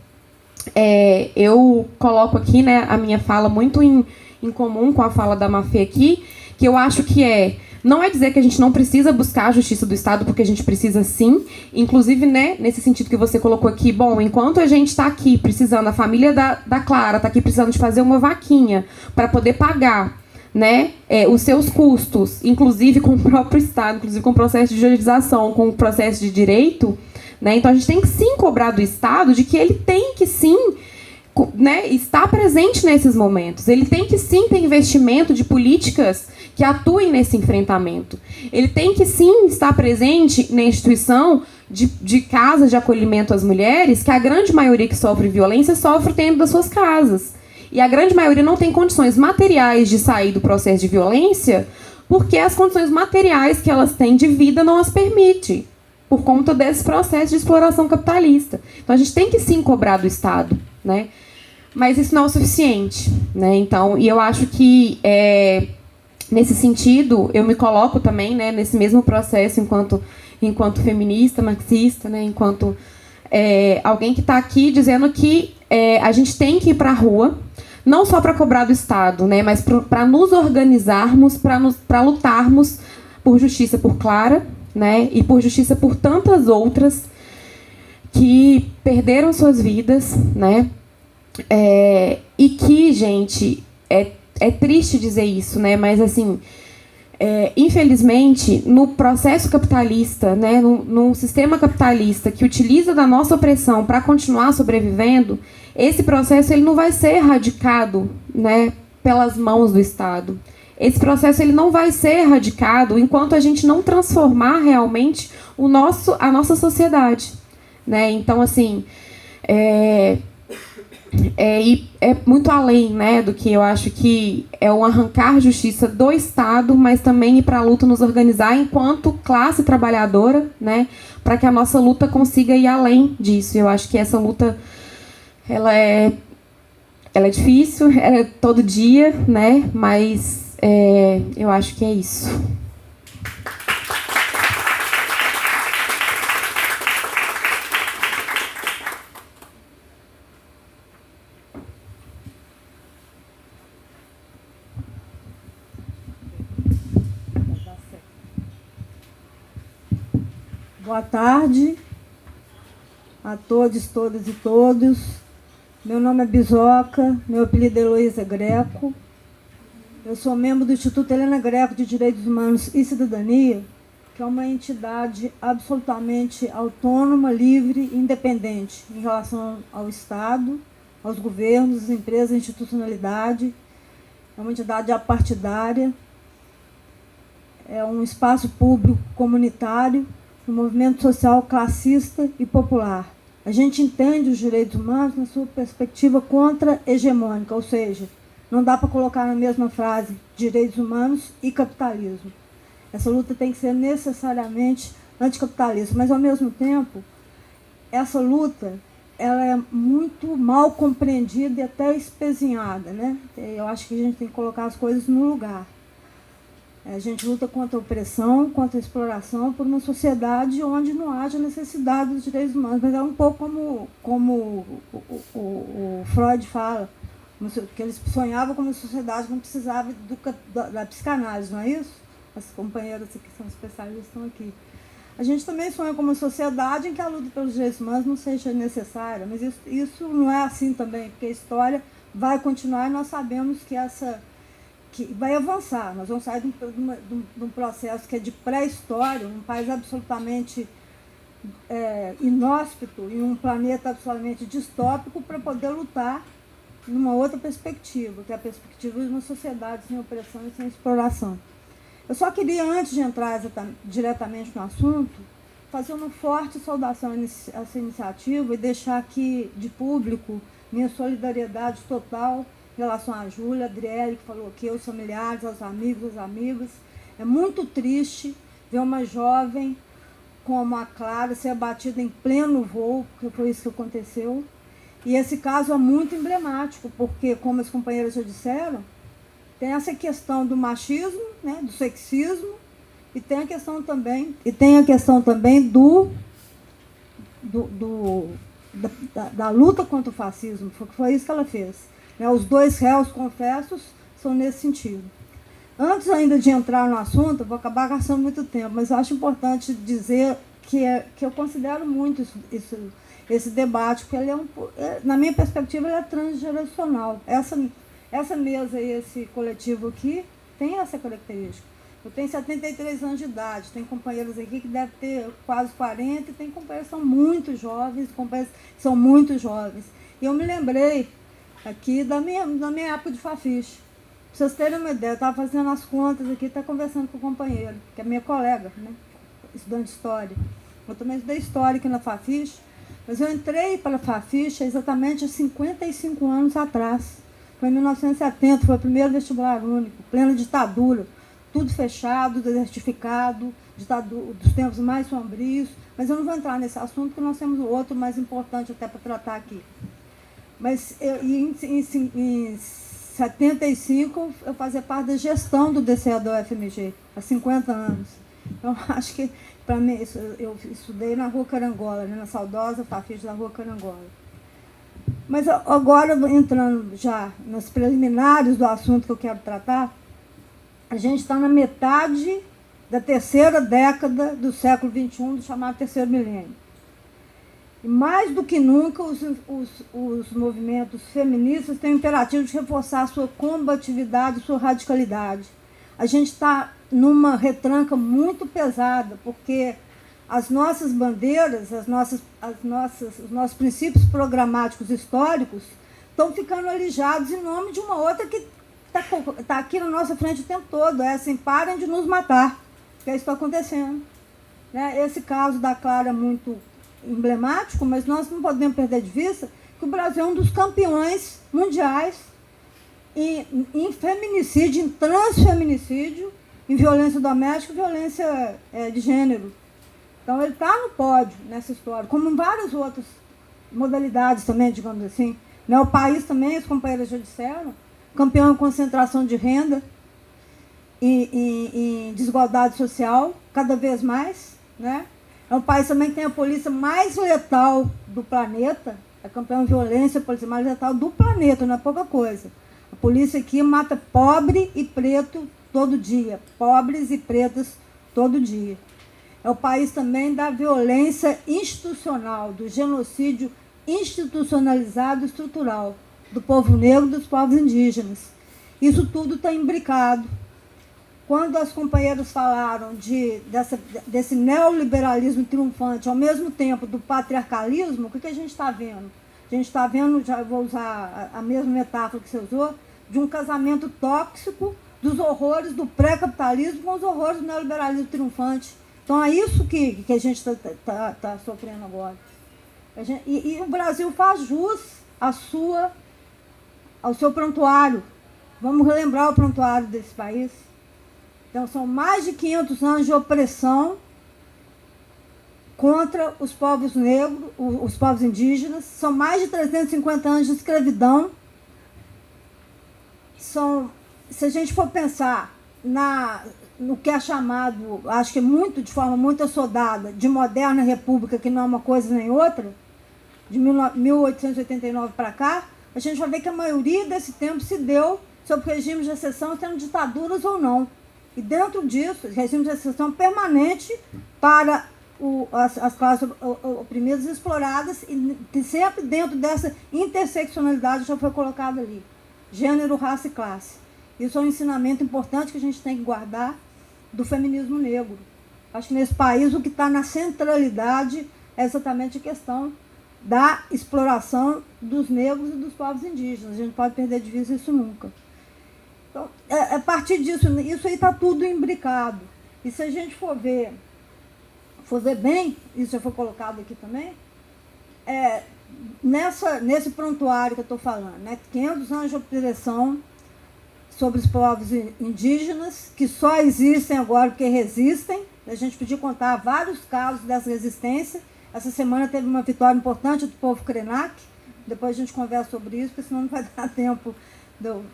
eu coloco aqui, né, a minha fala muito em comum com a fala da Mafê aqui, que eu acho que não é dizer que a gente não precisa buscar a justiça do Estado, porque a gente precisa sim, inclusive, né, nesse sentido que você colocou aqui, bom, enquanto a gente está aqui precisando, a família da Clara está aqui precisando de fazer uma vaquinha para poder pagar, né, os seus custos, inclusive com o próprio Estado, inclusive com o processo de judicialização, com o processo de direito, né, então a gente tem que sim cobrar do Estado de que ele tem que sim, né, estar presente nesses momentos. Ele tem que sim ter investimento de políticas que atuem nesse enfrentamento. Ele tem que sim estar presente na instituição de casas de acolhimento às mulheres, que a grande maioria que sofre violência sofre dentro das suas casas. E a grande maioria não tem condições materiais de sair do processo de violência, porque as condições materiais que elas têm de vida não as permite, por conta desse processo de exploração capitalista. Então a gente tem que sim cobrar do Estado, né? Mas isso não é o suficiente, né? Então, e eu acho que nesse sentido eu me coloco também, né, nesse mesmo processo enquanto feminista, marxista, né, enquanto alguém que está aqui dizendo que a gente tem que ir para a rua, não só para cobrar do Estado, né, mas para nos organizarmos, para lutarmos por justiça por Clara, né, e por justiça por tantas outras que perderam suas vidas, né, e que, gente, é triste dizer isso, né, mas assim, infelizmente, no processo capitalista, né, num sistema capitalista que utiliza da nossa opressão para continuar sobrevivendo, esse processo ele não vai ser erradicado, né, pelas mãos do Estado. Esse processo ele não vai ser erradicado enquanto a gente não transformar realmente a nossa sociedade, né? Então, assim, é muito além, né, do que eu acho que é o arrancar justiça do Estado, mas também ir para a luta, nos organizar enquanto classe trabalhadora, né, para que a nossa luta consiga ir além disso. Eu acho que essa luta ela é difícil, é todo dia, né, mas eu acho que é isso. Boa tarde a todos, todas e todos. Meu nome é Bisoca, meu apelido é Heloísa Greco. Eu sou membro do Instituto Helena Greco de Direitos Humanos e Cidadania, que é uma entidade absolutamente autônoma, livre e independente em relação ao Estado, aos governos, às empresas, à institucionalidade. É uma entidade apartidária, é um espaço público comunitário, um movimento social classista e popular. A gente entende os direitos humanos na sua perspectiva contra-hegemônica, ou seja, não dá para colocar na mesma frase direitos humanos e capitalismo. Essa luta tem que ser necessariamente anticapitalista, mas, ao mesmo tempo, essa luta ela é muito mal compreendida e até espezinhada, né? Eu acho que a gente tem que colocar as coisas no lugar. A gente luta contra a opressão, contra a exploração, por uma sociedade onde não haja necessidade dos direitos humanos. Mas é um pouco como o Freud fala, que eles sonhavam com uma sociedade que não precisava da psicanálise, não é isso? As companheiras que são especialistas estão aqui. A gente também sonha com uma sociedade em que a luta pelos direitos humanos não seja necessária, mas isso não é assim também, porque a história vai continuar e nós sabemos que vai avançar. Nós vamos sair de um processo que é de pré-história, um país absolutamente inóspito, em um planeta absolutamente distópico, para poder lutar numa outra perspectiva, que é a perspectiva de uma sociedade sem opressão e sem exploração. Eu só queria, antes de entrar diretamente no assunto, fazer uma forte saudação a essa iniciativa e deixar aqui de público minha solidariedade total em relação a Júlia, a Adriele, que falou aqui, aos familiares, aos amigos, às amigas. É muito triste ver uma jovem como a Clara ser abatida em pleno voo, porque foi isso que aconteceu. E esse caso é muito emblemático, porque, como as companheiras já disseram, tem essa questão do machismo, né, do sexismo, e tem a questão também, da luta contra o fascismo. Foi isso que ela fez. Né? Os dois réus confessos são nesse sentido. Antes ainda de entrar no assunto, eu vou acabar gastando muito tempo, mas eu acho importante dizer que eu considero muito esse debate, porque ele na minha perspectiva, ele é transgeracional. Essa mesa e esse coletivo aqui tem essa característica. Eu tenho 73 anos de idade, tem companheiros aqui que devem ter quase 40, e tem companheiros que são muito jovens, companheiros que são muito jovens. E eu me lembrei aqui da minha época de Fafiche. Para vocês terem uma ideia, eu estava fazendo as contas aqui, estava conversando com o companheiro, que é minha colega, né, estudante de História. Eu também estudei História aqui na Fafiche, mas eu entrei para a Fafiche exatamente há 55 anos atrás. Foi em 1970, foi o primeiro vestibular único, plena ditadura. Tudo fechado, desertificado, dos tempos mais sombrios. Mas eu não vou entrar nesse assunto, porque nós temos outro mais importante até para tratar aqui. Mas em 75, eu fazia parte da gestão do DCE da UFMG, há 50 anos. Então, acho que, para mim, eu estudei na Rua Carangola, né, na saudosa Fafiche da Rua Carangola. Mas agora, entrando já nos preliminares do assunto que eu quero tratar, a gente está na metade da terceira década do século XXI, do chamado terceiro milênio. E mais do que nunca, os movimentos feministas têm o imperativo de reforçar a sua combatividade, sua radicalidade. A gente está numa retranca muito pesada, porque as nossas bandeiras, os nossos princípios programáticos históricos estão ficando alijados em nome de uma outra que está aqui na nossa frente o tempo todo. É assim, parem de nos matar, que é isso que está acontecendo. Né? Esse caso da Clara é muito emblemático, mas nós não podemos perder de vista que o Brasil é um dos campeões mundiais em feminicídio, em transfeminicídio, em violência doméstica e violência de gênero. Então, ele está no pódio nessa história, como em várias outras modalidades também, digamos assim. Né? O país também, as companheiras já disseram, campeão em concentração de renda e em desigualdade social, cada vez mais. Né? É um país também que tem a polícia mais letal do planeta, é campeão em violência, a polícia mais letal do planeta, não é pouca coisa. A polícia aqui mata pobre e preto todo dia, pobres e pretas todo dia. É o país também da violência institucional, do genocídio institucionalizado e estrutural do povo negro e dos povos indígenas. Isso tudo está imbricado. Quando as companheiras falaram desse neoliberalismo triunfante, ao mesmo tempo do patriarcalismo, o que a gente está vendo? A gente está vendo, já vou usar a mesma metáfora que você usou, de um casamento tóxico dos horrores do pré-capitalismo com os horrores do neoliberalismo triunfante. Então, é isso que a gente está sofrendo agora. E o Brasil faz jus ao seu prontuário. Vamos relembrar o prontuário desse país. Então, são mais de 500 anos de opressão contra os povos negros, os povos indígenas. São mais de 350 anos de escravidão. Se a gente for pensar no que é chamado, acho que de forma muito assodada, de moderna república, que não é uma coisa nem outra, de 1889 para cá, a gente vai ver que a maioria desse tempo se deu sob regimes de exceção, sendo ditaduras ou não. E dentro disso, regime de exceção permanente para as classes oprimidas e exploradas, e que sempre dentro dessa interseccionalidade já foi colocada ali. Gênero, raça e classe. Isso é um ensinamento importante que a gente tem que guardar do feminismo negro. Acho que nesse país o que está na centralidade é exatamente a questão da exploração dos negros e dos povos indígenas. A gente não pode perder de vista isso nunca. Então, a partir disso, isso aí está tudo imbricado. E se a gente for ver for ver bem, isso já foi colocado aqui também, nesse prontuário que eu estou falando, né? 500 anos de opressão sobre os povos indígenas, que só existem agora porque resistem. A gente podia contar vários casos dessa resistência. Essa semana teve uma vitória importante do povo Krenak. Depois a gente conversa sobre isso, porque senão não vai dar tempo de eu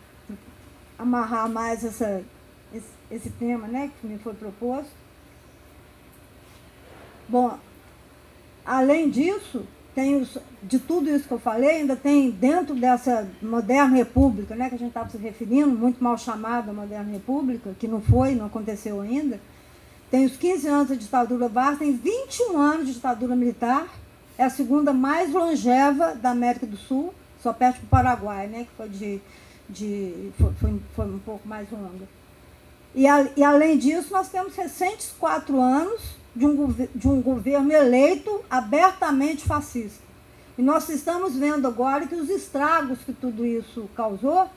amarrar mais esse tema, né, que me foi proposto. Bom, além disso, de tudo isso que eu falei, ainda tem dentro dessa moderna república, né, que a gente estava se referindo, muito mal chamada moderna república, que não aconteceu ainda, tem os 15 anos da ditadura Vargas, tem 21 anos de ditadura militar, é a segunda mais longeva da América do Sul, só perto do Paraguai, né, que foi um pouco mais longa. E além disso, nós temos recentes 4 anos de um governo eleito abertamente fascista. E nós estamos vendo agora que os estragos que tudo isso causou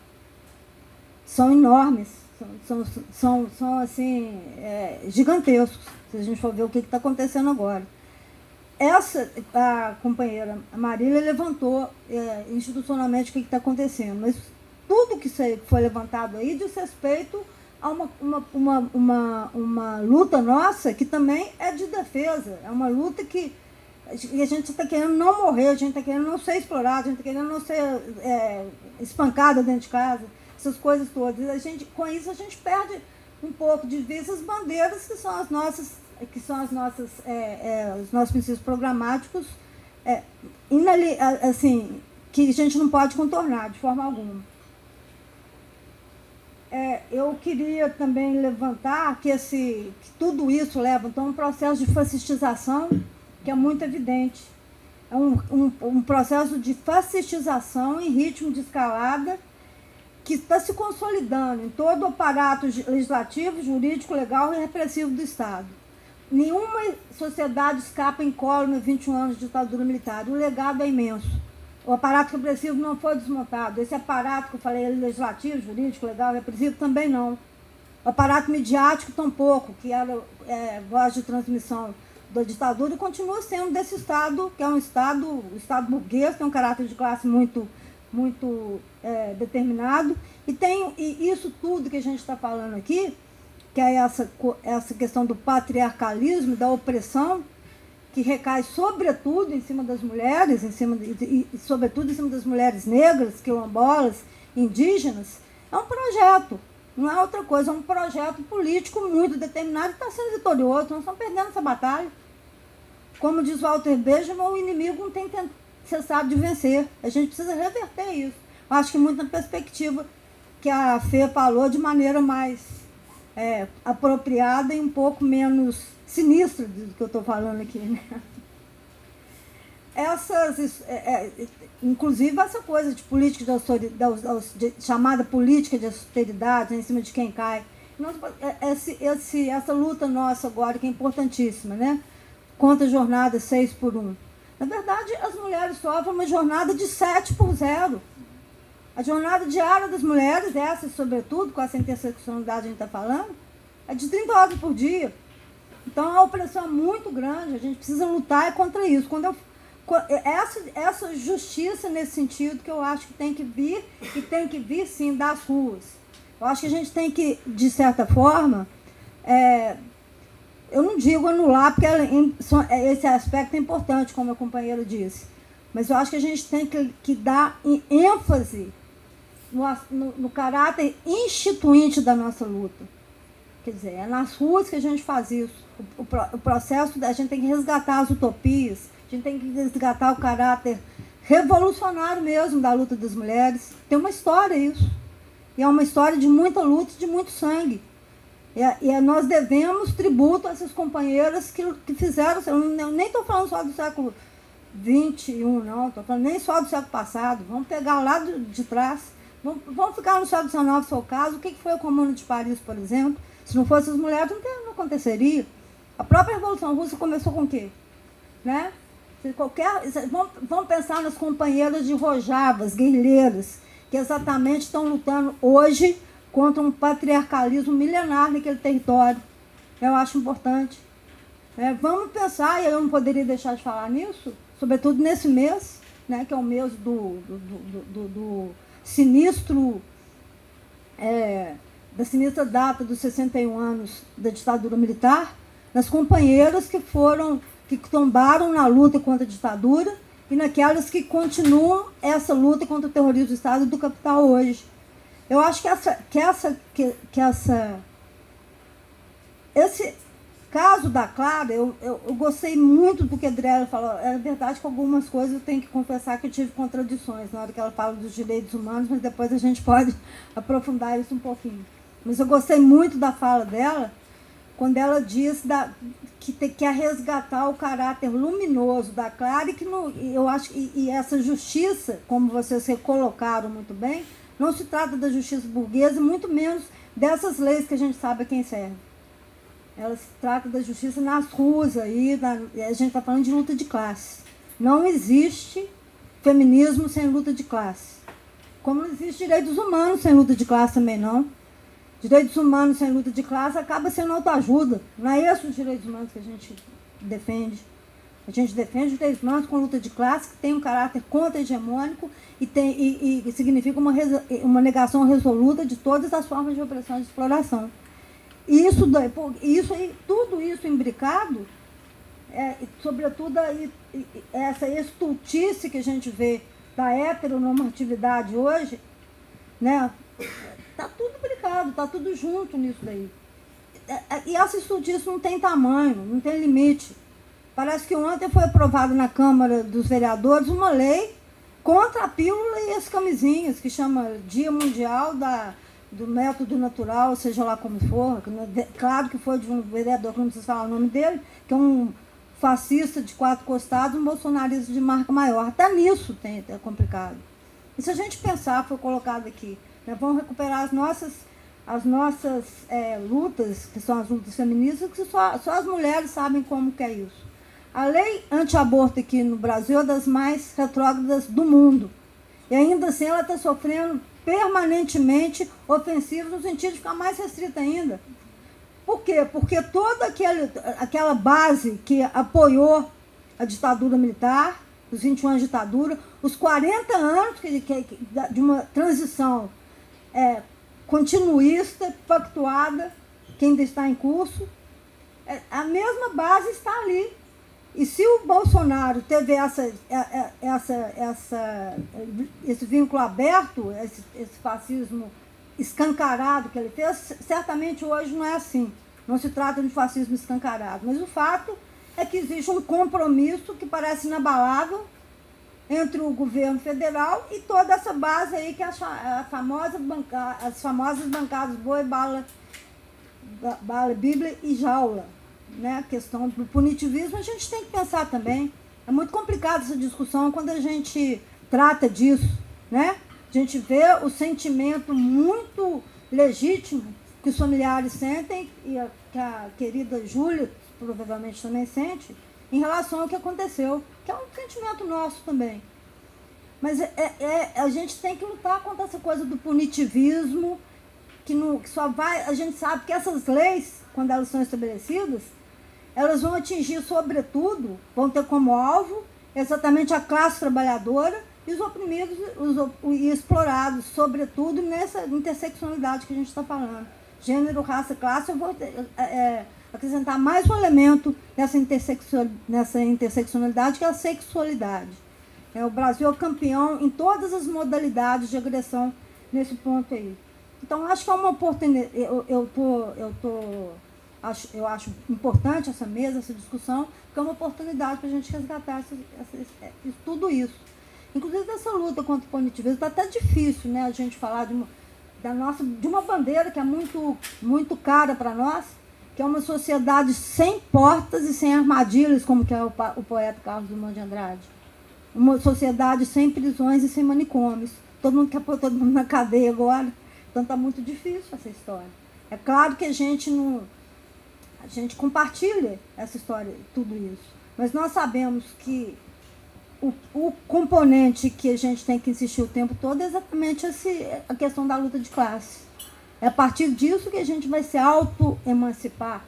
são enormes, são assim, gigantescos, se a gente for ver o que está acontecendo agora. A companheira Marília levantou institucionalmente o que está acontecendo, mas tudo que foi levantado aí diz respeito a uma luta nossa que também é de defesa, é uma luta que a gente está querendo não morrer, a gente está querendo não ser explorado, a gente está querendo não ser espancada dentro de casa, essas coisas todas. Com isso a gente perde um pouco de vista as bandeiras que são os nossos princípios programáticos, assim, que a gente não pode contornar de forma alguma. Eu queria também levantar que tudo isso leva então, a um processo de fascistização que é muito evidente. É um processo de fascistização em ritmo de escalada que está se consolidando em todo o aparato legislativo, jurídico, legal e repressivo do Estado. Nenhuma sociedade escapa incólume 21 anos de ditadura militar. O legado é imenso. O aparato repressivo não foi desmontado. Esse aparato que eu falei, legislativo, jurídico, legal, repressivo, também não. O aparato midiático, tampouco, que era voz de transmissão da ditadura, continua sendo desse Estado, que é o Estado burguês, tem um caráter de classe muito determinado. E isso tudo que a gente está falando aqui, que é essa questão do patriarcalismo, da opressão, que recai sobretudo em cima das mulheres, sobretudo em cima das mulheres negras, quilombolas, indígenas, é um projeto, não é outra coisa, é um projeto político muito determinado e está sendo vitorioso, nós estamos perdendo essa batalha. Como diz Walter Benjamin, o inimigo não tem cessado de vencer, a gente precisa reverter isso. Eu acho que muito na perspectiva que a Fê falou, de maneira mais apropriada e um pouco menos sinistra do que eu estou falando aqui, né? Inclusive essa coisa de política chamada política de austeridade, em cima de quem cai. Essa luta nossa agora, que é importantíssima, né? Contra a jornada 6x1. Na verdade, as mulheres sofrem uma jornada de 7x0. A jornada diária das mulheres, essa sobretudo, com essa interseccionalidade que a gente está falando, é de 30 horas por dia. Então, a opressão é muito grande, a gente precisa lutar contra isso. Essa justiça nesse sentido que eu acho que tem que vir, e tem que vir, sim, das ruas. Eu acho que a gente tem que, de certa forma, eu não digo anular, porque esse aspecto é importante, como a companheira disse, mas eu acho que a gente tem que dar ênfase no caráter instituinte da nossa luta. Quer dizer, é nas ruas que a gente faz isso. O processo, a gente tem que resgatar as utopias, a gente tem que resgatar o caráter revolucionário mesmo da luta das mulheres. Tem uma história isso. E é uma história de muita luta e de muito sangue. E nós devemos tributo a essas companheiras que fizeram. Eu nem estou falando só do século XXI, não. Estou falando nem só do século passado. Vamos pegar o lado de trás. Vamos ficar no século XIX, se for o caso. O que foi a Comuna de Paris, por exemplo? Se não fossem as mulheres, não aconteceria. A própria Revolução Russa começou com o quê? Né? Vamos pensar nas companheiras de Rojavas, guerrilheiras, que exatamente estão lutando hoje contra um patriarcalismo milenar naquele território. Eu acho importante. Vamos pensar, e eu não poderia deixar de falar nisso, sobretudo nesse mês, né, que é o mês do sinistro, da sinistra data dos 61 anos da ditadura militar, nas companheiras que tombaram na luta contra a ditadura e naquelas que continuam essa luta contra o terrorismo do Estado e do capital hoje. Eu acho que esse caso da Clara, eu gostei muito do que a Adriana falou. É verdade que algumas coisas eu tenho que confessar que eu tive contradições na hora que ela fala dos direitos humanos, mas depois a gente pode aprofundar isso um pouquinho. Mas eu gostei muito da fala dela, quando ela diz que quer resgatar o caráter luminoso da Clara eu acho e essa justiça, como vocês colocaram muito bem, não se trata da justiça burguesa, muito menos dessas leis que a gente sabe a quem serve. Ela se trata da justiça nas ruas, a gente está falando de luta de classe. Não existe feminismo sem luta de classe. Como não existe direitos humanos sem luta de classe também, não. Direitos humanos sem luta de classe acaba sendo autoajuda. Não é esse os direitos humanos que a gente defende. A gente defende os direitos humanos com luta de classe, que tem um caráter contra-hegemônico e significa uma negação resoluta de todas as formas de opressão e de exploração. Tudo isso imbricado, sobretudo essa estultice que a gente vê da heteronormatividade hoje, né? Está tudo imbricado, está tudo junto nisso daí. E essa estultice não tem tamanho, não tem limite. Parece que ontem foi aprovada na Câmara dos Vereadores uma lei contra a pílula e as camisinhas, que chama Dia Mundial do Método Natural, seja lá como for. Claro que foi de um vereador, que não precisa falar o nome dele, que é um fascista de 4 costados, um bolsonarista de marca maior. Até nisso é complicado. E se a gente pensar, foi colocado aqui, né, vamos recuperar as nossas lutas, que são as lutas feministas, que só as mulheres sabem como que é isso. A lei anti-aborto aqui no Brasil é das mais retrógradas do mundo. E ainda assim ela está sofrendo permanentemente ofensivos no sentido de ficar mais restrita ainda. Por quê? Porque toda aquela base que apoiou a ditadura militar, os 21 anos de ditadura, os 40 anos de uma transição continuista, pactuada, que ainda está em curso, a mesma base está ali. E se o Bolsonaro teve esse vínculo aberto, esse fascismo escancarado que ele fez, certamente hoje não é assim. Não se trata de fascismo escancarado. Mas o fato é que existe um compromisso que parece inabalável entre o governo federal e toda essa base aí, que é as famosas bancadas Boi, Bala, Bíblia e Jaula. Né, a questão do punitivismo, a gente tem que pensar também. É muito complicado essa discussão quando a gente trata disso. Né? A gente vê o sentimento muito legítimo que os familiares sentem, e que a querida Júlia provavelmente também sente, em relação ao que aconteceu, que é um sentimento nosso também. Mas a gente tem que lutar contra essa coisa do punitivismo, que só vai... A gente sabe que essas leis, quando elas são estabelecidas, elas vão atingir, sobretudo, vão ter como alvo exatamente a classe trabalhadora e os oprimidos e explorados, sobretudo nessa interseccionalidade que a gente está falando. Gênero, raça, classe, eu vou acrescentar mais um elemento nessa interseccionalidade, que é a sexualidade. O Brasil é campeão em todas as modalidades de agressão nesse ponto aí. Então, acho que é uma oportunidade. Eu acho importante essa mesa, essa discussão, porque é uma oportunidade para a gente resgatar tudo isso. Inclusive, essa luta contra o punitivismo está até difícil, né, a gente falar de uma bandeira que é muito, muito cara para nós, que é uma sociedade sem portas e sem armadilhas, como que é o poeta Carlos Drummond de Andrade. Uma sociedade sem prisões e sem manicômios. Todo mundo quer pôr todo mundo na cadeia agora. Então está muito difícil essa história. É claro que a gente compartilha essa história, tudo isso. Mas nós sabemos que o componente que a gente tem que insistir o tempo todo é exatamente a questão da luta de classe. É a partir disso que a gente vai se auto-emancipar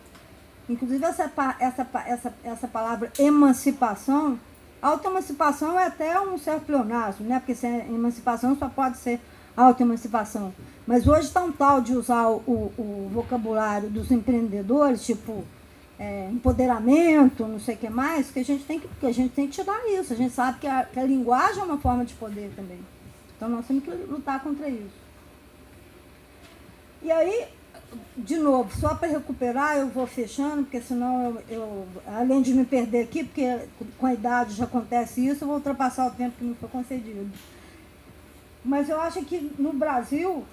Inclusive, essa palavra emancipação, autoemancipação é até um certo pleonasmo, né? Porque emancipação só pode ser autoemancipação. Mas hoje está um tal de usar o vocabulário dos empreendedores, tipo empoderamento, não sei o que mais, que a gente tem que tirar isso. A gente sabe que a linguagem é uma forma de poder também. Então, nós temos que lutar contra isso. E aí, de novo, só para recuperar, eu vou fechando, porque senão eu, além de me perder aqui, porque com a idade já acontece isso, eu vou ultrapassar o tempo que me foi concedido. Mas eu acho que no Brasil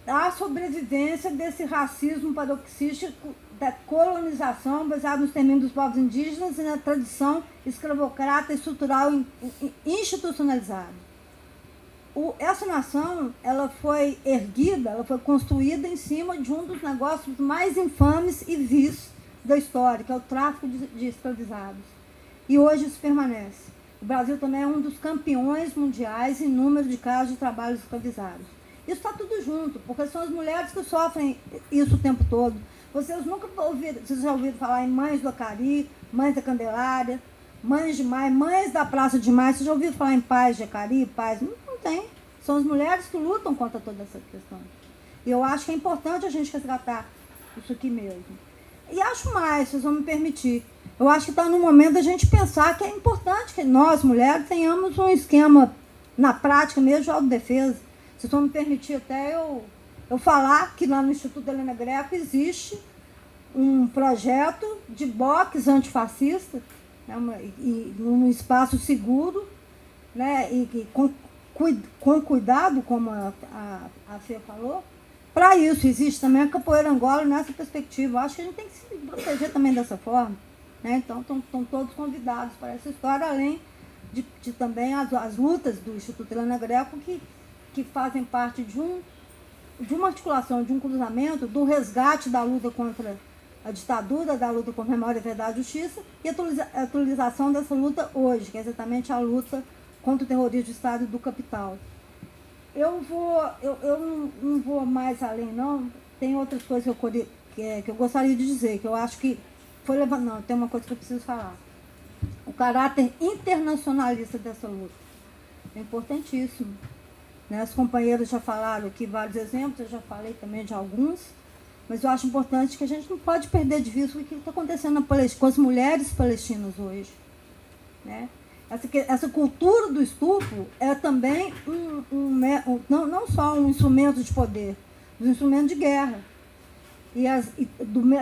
há sobrevivência desse racismo paroxístico da colonização baseado nos termos dos povos indígenas e na tradição escravocrata estrutural institucionalizada. Essa nação, ela foi erguida, ela foi construída em cima de um dos negócios mais infames e vis da história, que é o tráfico de escravizados. E hoje isso permanece. O Brasil também é um dos campeões mundiais em número de casos de trabalho escravizados. Isso está tudo junto, porque são as mulheres que sofrem isso o tempo todo. Vocês já ouviram falar em Mães do Acari, Mães da Candelária, Mães de Maio, Mães da Praça de Maio. Vocês já ouviram falar em Paz de Acari, Paz? Não tem. São as mulheres que lutam contra toda essa questão. E eu acho que é importante a gente resgatar isso aqui mesmo. E acho mais, vocês vão me permitir. Eu acho que está no momento da gente pensar que é importante que nós, mulheres, tenhamos um esquema, na prática mesmo, de autodefesa. Vocês vão me permitir até eu falar que lá no Instituto Helena Greco existe um projeto de boxe antifascista, né, num espaço seguro, né, e com cuidado, como a Fê falou. Para isso, existe também a capoeira Angola nessa perspectiva. Eu acho que a gente tem que se proteger também dessa forma. Né? Então, estão todos convidados para essa história, além de também as lutas do Instituto Helena Greco, que fazem parte de uma articulação, de um cruzamento, do resgate da luta contra a ditadura, da luta por memória, verdade e justiça, e a atualização dessa luta hoje, que é exatamente a luta contra o terrorismo do Estado e do capital. Eu não vou mais além, não. Tem outras coisas que eu gostaria de dizer, que eu acho que foi levando. Não, tem uma coisa que eu preciso falar. O caráter internacionalista dessa luta é importantíssimo. Né? Os companheiros já falaram aqui vários exemplos, eu já falei também de alguns, mas eu acho importante que a gente não pode perder de vista o que está acontecendo com as mulheres palestinas hoje. Né? Essa cultura do estupro é também não só um instrumento de poder, mas um instrumento de guerra.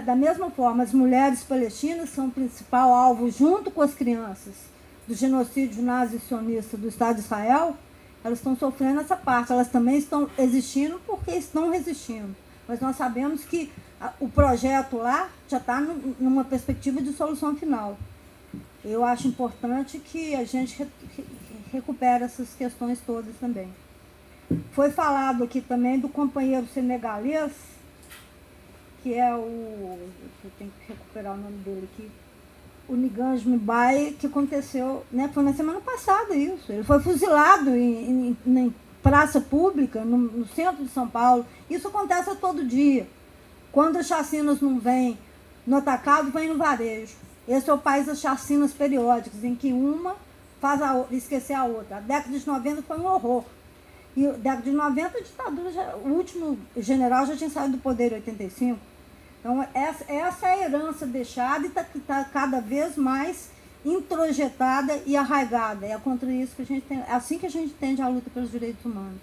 Da mesma forma, as mulheres palestinas são o principal alvo, junto com as crianças, do genocídio nazi-sionista do Estado de Israel. Elas estão sofrendo essa parte, elas também estão existindo porque estão resistindo. Mas nós sabemos que o projeto lá já está numa perspectiva de solução final. Eu acho importante que a gente recupere essas questões todas também. Foi falado aqui também do companheiro senegalês, que é eu tenho que recuperar o nome dele aqui, o Niganj Mbaye, que aconteceu, né, foi na semana passada isso. Ele foi fuzilado em praça pública, no centro de São Paulo. Isso acontece a todo dia. Quando as chacinas não vêm no atacado, vem no varejo. Esse é o país das chacinas periódicas, em que uma faz esquecer a outra. A década de 90 foi um horror. E a década de 90, a ditadura, o último general já tinha saído do poder em 85. Então, essa é a herança deixada e está cada vez mais introjetada e arraigada. É contra isso que a gente tem, é assim que a gente entende a luta pelos direitos humanos.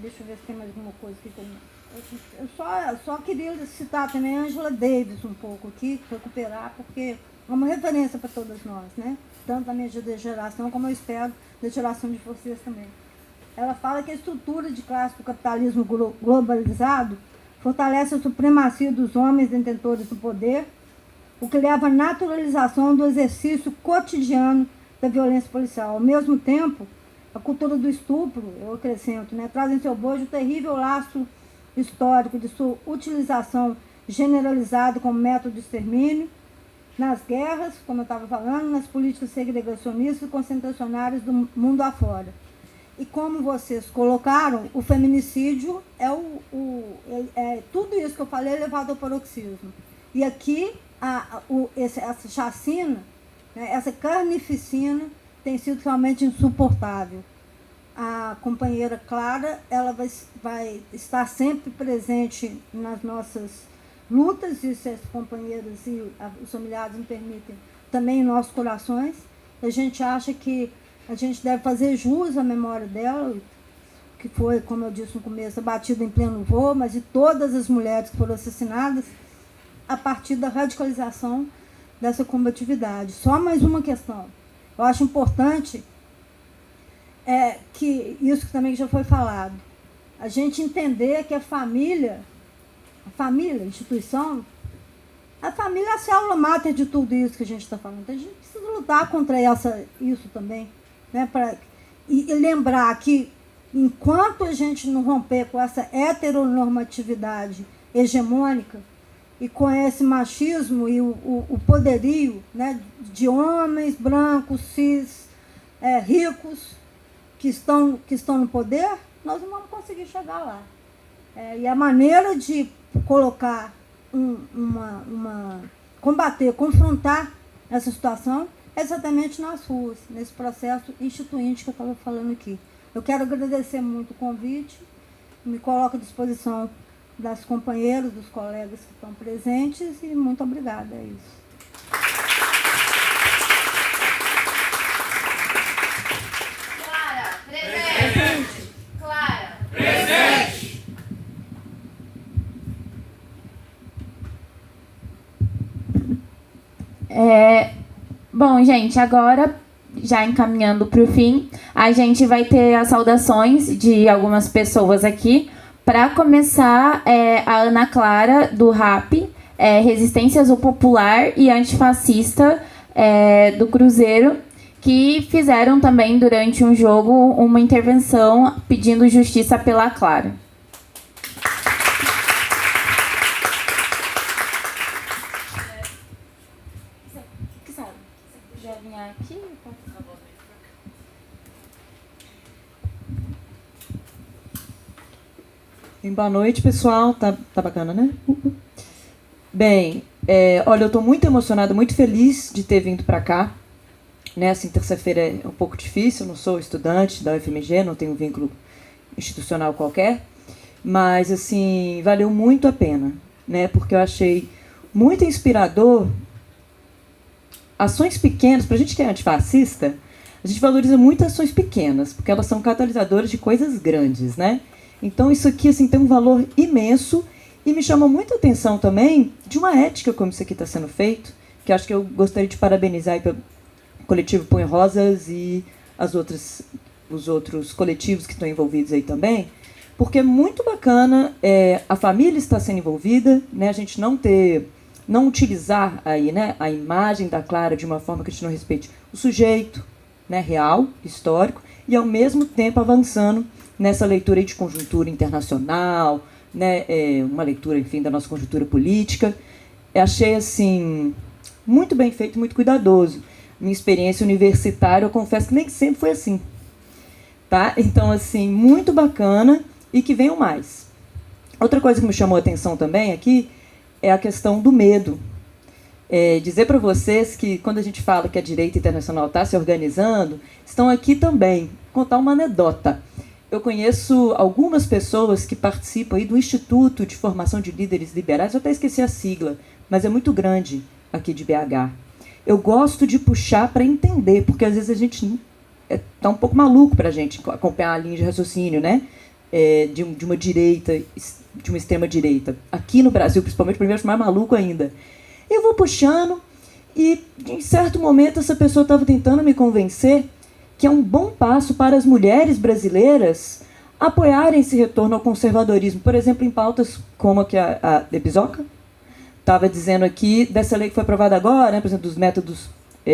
Deixa eu ver se tem mais alguma coisa aqui. Eu só queria citar também a Angela Davis um pouco aqui, recuperar, porque é uma referência para todas nós, né? Tanto da minha geração, como eu espero da geração de vocês também. Ela fala que a estrutura de classe do capitalismo globalizado fortalece a supremacia dos homens detentores do poder, o que leva à naturalização do exercício cotidiano da violência policial. Ao mesmo tempo, a cultura do estupro, eu acrescento, né, traz em seu bojo o terrível laço histórico de sua utilização generalizada como método de extermínio, nas guerras, como eu estava falando, nas políticas segregacionistas e concentracionárias do mundo afora. E como vocês colocaram, o feminicídio é tudo isso que eu falei é levado ao paroxismo. E aqui, essa chacina, né, essa carnificina, tem sido realmente insuportável. A companheira Clara, ela vai estar sempre presente nas nossas lutas, e se as companheiras e os familiares me permitem, também em nossos corações. A gente acha que a gente deve fazer jus à memória dela, que foi, como eu disse no começo, abatida em pleno voo, mas de todas as mulheres que foram assassinadas a partir da radicalização dessa combatividade. Só mais uma questão. Eu acho importante que isso que também já foi falado, a gente entender que a família, a instituição, a família é a célula máter de tudo isso que a gente está falando. Então, a gente precisa lutar contra isso também, né? E lembrar que, enquanto a gente não romper com essa heteronormatividade hegemônica e com esse machismo e o poderio, né, de homens brancos, cis, ricos, que estão no poder, nós não vamos conseguir chegar lá. E a maneira de colocar combater, confrontar essa situação é exatamente nas ruas, nesse processo instituinte que eu estava falando aqui. Eu quero agradecer muito o convite, me coloco à disposição das companheiras, dos colegas que estão presentes, e muito obrigada, é isso. Clara, presente! Clara, presente! Bom, gente, agora, já encaminhando para o fim, a gente vai ter as saudações de algumas pessoas aqui. Para começar, a Ana Clara, do RAP, Resistências ao Popular e Antifascista, do Cruzeiro, que fizeram também, durante um jogo, uma intervenção pedindo justiça pela Clara. Boa noite, pessoal. Tá bacana, né? Bem, olha, eu estou muito emocionada, muito feliz de ter vindo para cá. Né? Assim, terça-feira é um pouco difícil, eu não sou estudante da UFMG, não tenho um vínculo institucional qualquer, mas, assim, valeu muito a pena, né? Porque eu achei muito inspirador ações pequenas. Para a gente que é antifascista, a gente valoriza muito ações pequenas, porque elas são catalisadoras de coisas grandes, né? Então, isso aqui, assim, tem um valor imenso, e me chamou muita atenção também de uma ética como isso aqui está sendo feito, que acho que eu gostaria de parabenizar aí pelo coletivo Põe Rosas e os outros coletivos que estão envolvidos aí também, porque é muito bacana a família estar sendo envolvida, né? A gente não utilizar aí, né, a imagem da Clara de uma forma que a gente não respeite o sujeito, né, real, histórico, e ao mesmo tempo avançando nessa leitura aí de conjuntura internacional, né, uma leitura, enfim, da nossa conjuntura política. Eu achei, assim, muito bem feito, muito cuidadoso. Minha experiência universitária, eu confesso que nem sempre foi assim. Tá? Então, assim, muito bacana, e que venham mais. Outra coisa que me chamou a atenção também aqui é a questão do medo. Dizer para vocês que, quando a gente fala que a direita internacional está se organizando, estão aqui também. Contar uma anedota. Eu conheço algumas pessoas que participam aí do Instituto de Formação de Líderes Liberais, eu até esqueci a sigla, mas é muito grande aqui de BH. Eu gosto de puxar para entender, porque às vezes a gente está um pouco maluco para a gente acompanhar a linha de raciocínio, né? De uma direita, de uma extrema-direita. Aqui no Brasil, principalmente, para mim, eu acho mais maluco ainda. Eu vou puxando e, em certo momento, essa pessoa estava tentando me convencer que é um bom passo para as mulheres brasileiras apoiarem esse retorno ao conservadorismo. Por exemplo, em pautas como a que a Bisoca estava dizendo aqui, dessa lei que foi aprovada agora, né, por exemplo, dos métodos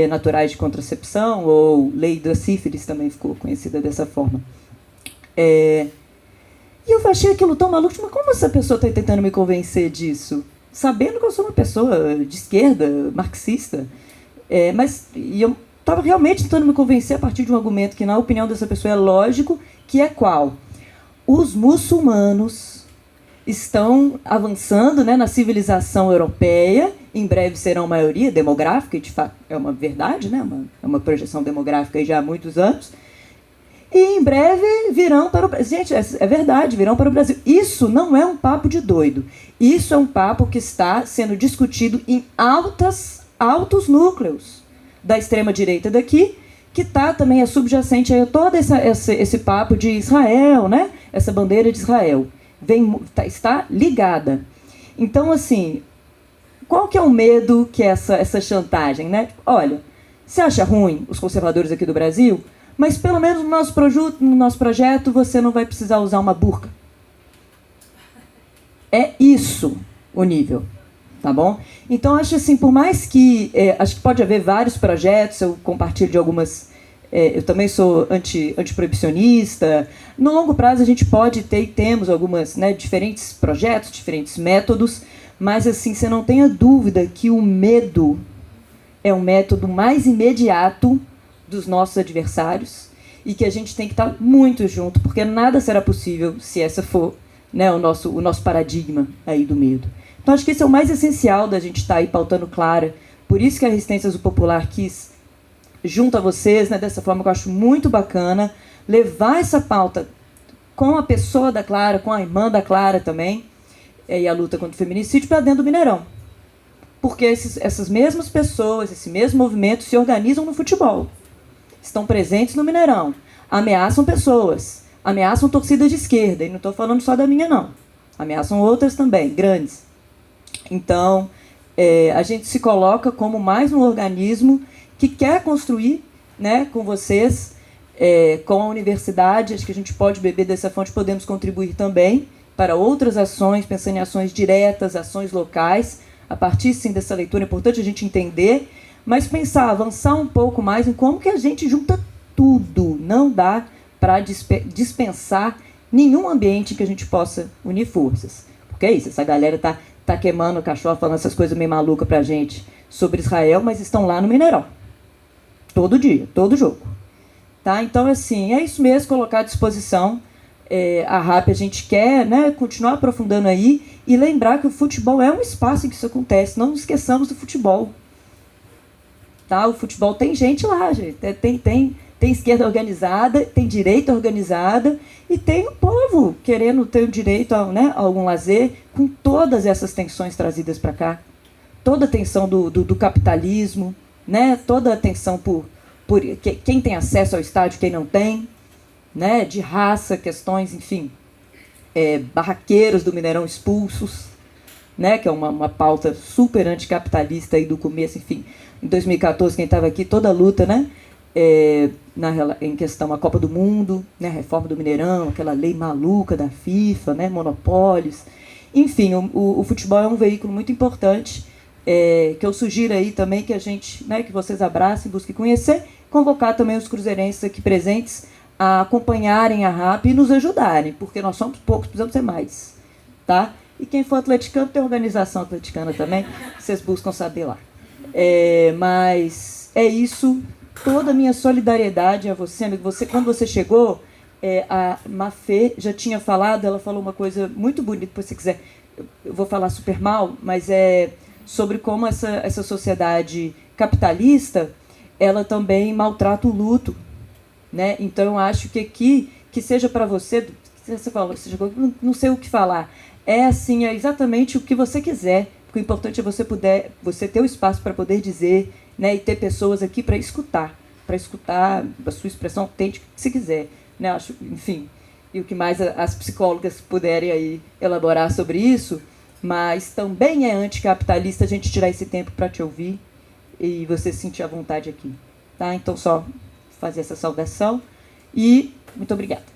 naturais de contracepção, ou lei da sífilis, também ficou conhecida dessa forma. E eu achei aquilo tão maluco, mas como essa pessoa está tentando me convencer disso? Sabendo que eu sou uma pessoa de esquerda, marxista. estava realmente tentando me convencer a partir de um argumento que, na opinião dessa pessoa, é lógico, que é qual? Os muçulmanos estão avançando, né, na civilização europeia, em breve serão maioria demográfica, e de fato é uma verdade, né, é uma projeção demográfica aí já há muitos anos, e em breve virão para o Brasil. Gente, é verdade, virão para o Brasil. Isso não é um papo de doido. Isso é um papo que está sendo discutido em altos núcleos da extrema-direita daqui, que está também subjacente a todo esse papo de Israel, né? Essa bandeira de Israel. Está ligada. Então, assim, qual que é o medo que é essa chantagem, né? Olha, você acha ruim os conservadores aqui do Brasil? Mas pelo menos no nosso projeto você não vai precisar usar uma burca. É isso o nível, tá bom? Então acho assim, por mais que acho que pode haver vários projetos, eu compartilho de algumas, eu também sou antiproibicionista. No longo prazo a gente pode ter e temos algumas, né, diferentes projetos, diferentes métodos, mas assim, você não tenha dúvida que o medo é o método mais imediato dos nossos adversários e que a gente tem que estar muito junto, porque nada será possível se essa for, né, o nosso paradigma aí do medo. Então acho que esse é o mais essencial da gente estar aí pautando Clara. Por isso que a Resistência do Popular quis, junto a vocês, né, dessa forma que eu acho muito bacana, levar essa pauta com a pessoa da Clara, com a irmã da Clara também, e a luta contra o feminicídio para dentro do Mineirão. Porque essas mesmas pessoas, esse mesmo movimento se organizam no futebol. Estão presentes no Mineirão, ameaçam pessoas, ameaçam torcidas de esquerda, e não estou falando só da minha, não. Ameaçam outras também, grandes. Então, a gente se coloca como mais um organismo que quer construir, né, com vocês, com a universidade. Acho que a gente pode beber dessa fonte, podemos contribuir também para outras ações, pensando em ações diretas, ações locais, a partir, sim, dessa leitura. É importante a gente entender, mas pensar, avançar um pouco mais em como que a gente junta tudo. Não dá para dispensar nenhum ambiente em que a gente possa unir forças. Porque é isso, essa galera tá queimando o cachorro, falando essas coisas meio malucas pra gente sobre Israel, mas estão lá no Mineirão. Todo dia, todo jogo. Tá? Então, assim, é isso mesmo, colocar à disposição. A RAP a gente quer, né, continuar aprofundando aí e lembrar que o futebol é um espaço em que isso acontece. Não nos esqueçamos do futebol. Tá? O futebol tem gente lá, gente. Tem esquerda organizada, tem direita organizada e tem o povo querendo ter o direito a, né, a algum lazer, com todas essas tensões trazidas para cá. Toda a tensão do capitalismo, né? Toda a tensão por quem tem acesso ao estádio, quem não tem, né? De raça, questões, enfim, barraqueiros do Mineirão expulsos, né? Que é uma pauta super anticapitalista aí do começo, enfim. Em 2014, quem estava aqui, toda a luta, né? Em questão a Copa do Mundo, né, a reforma do Mineirão, aquela lei maluca da FIFA, né, monopólios. Enfim, o futebol é um veículo muito importante, que eu sugiro aí também que a gente, né, que vocês abracem, busquem conhecer, convocar também os cruzeirenses aqui presentes a acompanharem a RAP e nos ajudarem, porque nós somos poucos, precisamos ser mais. Tá? E quem for atleticano, tem organização atleticana também, vocês buscam saber lá. Mas é isso. Toda a minha solidariedade a você, amigo. Quando você chegou, a Mafê já tinha falado, ela falou uma coisa muito bonita, se você quiser, eu vou falar super mal, mas é sobre como essa sociedade capitalista, ela também maltrata o luto, né? Então eu acho que aqui, que seja para você, você falou, você chegou, não sei o que falar, assim, é exatamente o que você quiser, porque o importante é você ter o espaço para poder dizer, né, e ter pessoas aqui para escutar a sua expressão autêntica, se quiser, né, acho, enfim, e o que mais as psicólogas puderem aí elaborar sobre isso, mas também é anticapitalista a gente tirar esse tempo para te ouvir e você se sentir à vontade aqui, tá? Então só fazer essa saudação e muito obrigada.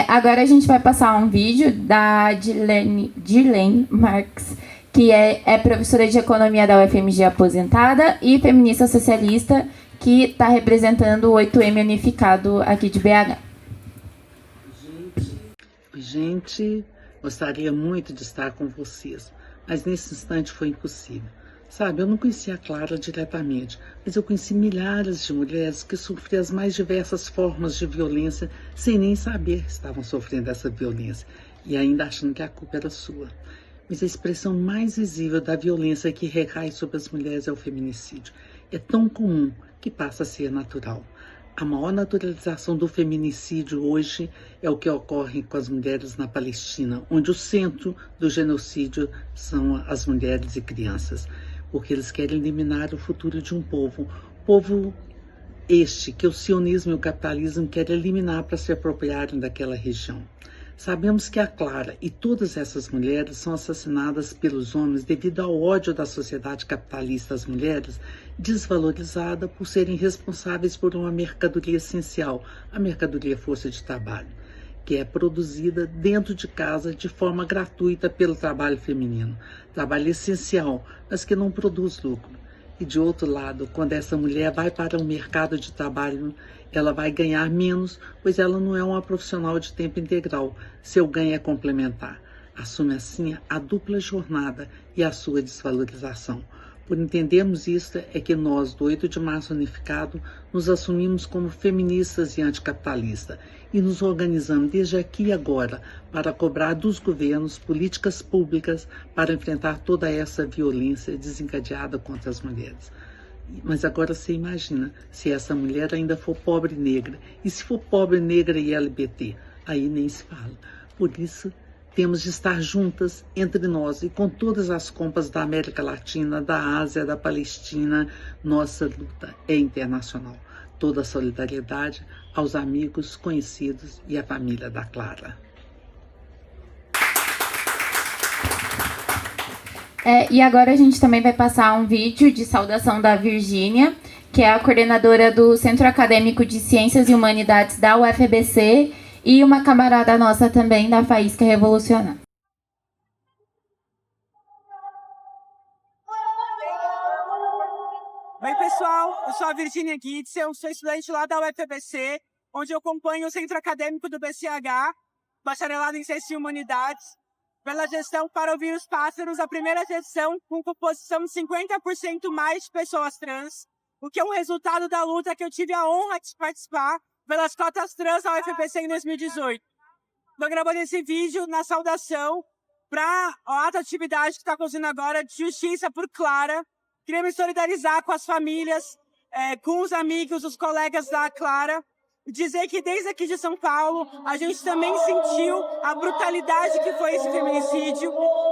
Agora a gente vai passar um vídeo da Dirlene Marx, que é professora de economia da UFMG aposentada e feminista socialista, que está representando o 8M unificado aqui de BH. Gente, gostaria muito de estar com vocês, mas nesse instante foi impossível. Sabe, eu não conhecia a Clara diretamente, mas eu conheci milhares de mulheres que sofriam as mais diversas formas de violência sem nem saber que estavam sofrendo essa violência e ainda achando que a culpa era sua. Mas a expressão mais visível da violência que recai sobre as mulheres é o feminicídio. É tão comum que passa a ser natural. A maior naturalização do feminicídio hoje é o que ocorre com as mulheres na Palestina, onde o centro do genocídio são as mulheres e crianças, porque eles querem eliminar o futuro de um povo este que o sionismo e o capitalismo querem eliminar para se apropriarem daquela região. Sabemos que a Clara e todas essas mulheres são assassinadas pelos homens devido ao ódio da sociedade capitalista às mulheres, desvalorizada por serem responsáveis por uma mercadoria essencial, a mercadoria força de trabalho, que é produzida dentro de casa de forma gratuita pelo trabalho feminino. Trabalho essencial, mas que não produz lucro. E de outro lado, quando essa mulher vai para o mercado de trabalho, ela vai ganhar menos, pois ela não é uma profissional de tempo integral. Seu ganho é complementar. Assume assim a dupla jornada e a sua desvalorização. Por entendermos isso, é que nós, do 8 de Março Unificado, nos assumimos como feministas e anticapitalistas e nos organizamos desde aqui e agora para cobrar dos governos políticas públicas para enfrentar toda essa violência desencadeada contra as mulheres. Mas agora você imagina, se essa mulher ainda for pobre negra, e se for pobre negra e LGBT, aí nem se fala. Por isso, temos de estar juntas entre nós e com todas as compas da América Latina, da Ásia, da Palestina. Nossa luta é internacional. Toda a solidariedade aos amigos, conhecidos e à família da Clara. E agora a gente também vai passar um vídeo de saudação da Virgínia, que é a coordenadora do Centro Acadêmico de Ciências e Humanidades da UFBC, e uma camarada nossa também da Faísca Revolucionária. Oi, pessoal, eu sou a Virgínia Guides, eu sou estudante lá da UFBC, onde eu acompanho o Centro Acadêmico do BCH, bacharelado em Ciências e Humanidades, pela gestão Para Ouvir os Pássaros, a primeira gestão com composição de 50% mais de pessoas trans, o que é um resultado da luta que eu tive a honra de participar pelas cotas trans da UFBC em 2018. Estou gravando esse vídeo na saudação para a ato atividade que está acontecendo agora de justiça por Clara. Queria me solidarizar com as famílias, com os amigos, os colegas da Clara, e dizer que desde aqui de São Paulo, a gente também sentiu a brutalidade que foi esse feminicídio.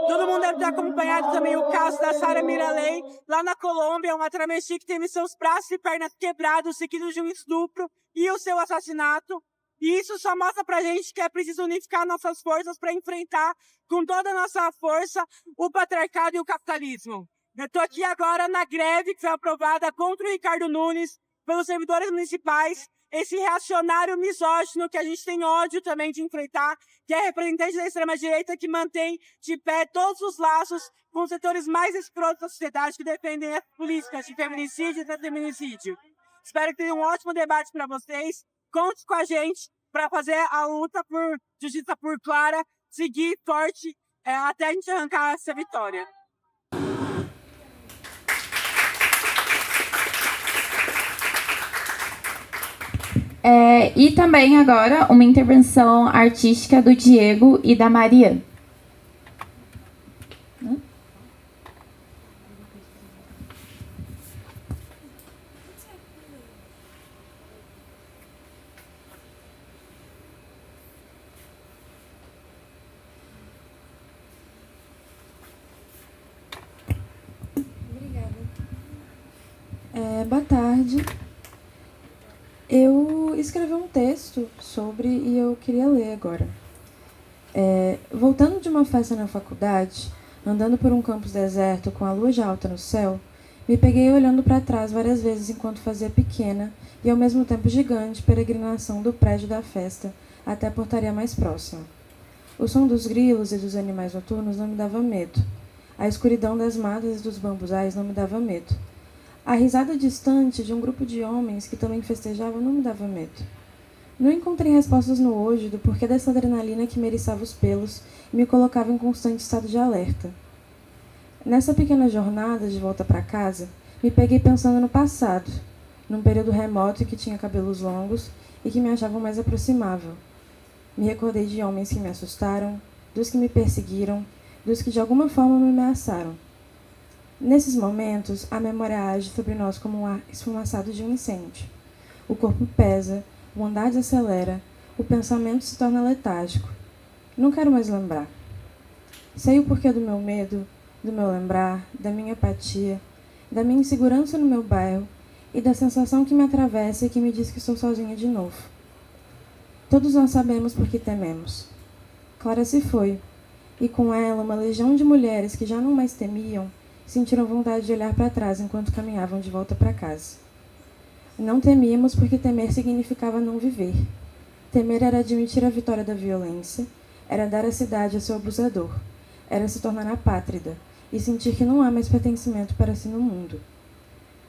Todo mundo deve ter acompanhado também o caso da Sara Miraley, lá na Colômbia, uma travesti que teve seus braços e pernas quebrados, seguidos de um estupro e o seu assassinato. E isso só mostra pra gente que é preciso unificar nossas forças para enfrentar com toda a nossa força o patriarcado e o capitalismo. Eu estou aqui agora na greve que foi aprovada contra o Ricardo Nunes pelos servidores municipais, esse reacionário misógino que a gente tem ódio também de enfrentar, que é representante da extrema-direita que mantém de pé todos os laços com os setores mais escrotos da sociedade que defendem as políticas de feminicídio e transfeminicídio. Espero que tenha um ótimo debate para vocês. Conte com a gente para fazer a luta por justiça por Clara, seguir forte até a gente arrancar essa vitória. E também agora uma intervenção artística do Diego e da Maria. Obrigada. Boa tarde. Eu escrevi um texto sobre e eu queria ler agora. Voltando de uma festa na faculdade, andando por um campus deserto com a lua já alta no céu, me peguei olhando para trás várias vezes enquanto fazia pequena e ao mesmo tempo gigante peregrinação do prédio da festa até a portaria mais próxima. O som dos grilos e dos animais noturnos não me dava medo. A escuridão das matas e dos bambuzais não me dava medo. A risada distante de um grupo de homens que também festejavam não me dava medo. Não encontrei respostas no hoje do porquê dessa adrenalina que me eriçava os pelos e me colocava em constante estado de alerta. Nessa pequena jornada de volta para casa, me peguei pensando no passado, num período remoto que tinha cabelos longos e que me achavam mais aproximável. Me recordei de homens que me assustaram, dos que me perseguiram, dos que de alguma forma me ameaçaram. Nesses momentos, a memória age sobre nós como um ar esfumaçado de um incêndio. O corpo pesa, o andar desacelera, o pensamento se torna letárgico. Não quero mais lembrar. Sei o porquê do meu medo, do meu lembrar, da minha apatia, da minha insegurança no meu bairro e da sensação que me atravessa e que me diz que estou sozinha de novo. Todos nós sabemos por que tememos. Clara se foi, e com ela uma legião de mulheres que já não mais temiam, sentiram vontade de olhar para trás enquanto caminhavam de volta para casa. Não temíamos porque temer significava não viver. Temer era admitir a vitória da violência, era dar a cidade a seu abusador, era se tornar apátrida e sentir que não há mais pertencimento para si no mundo.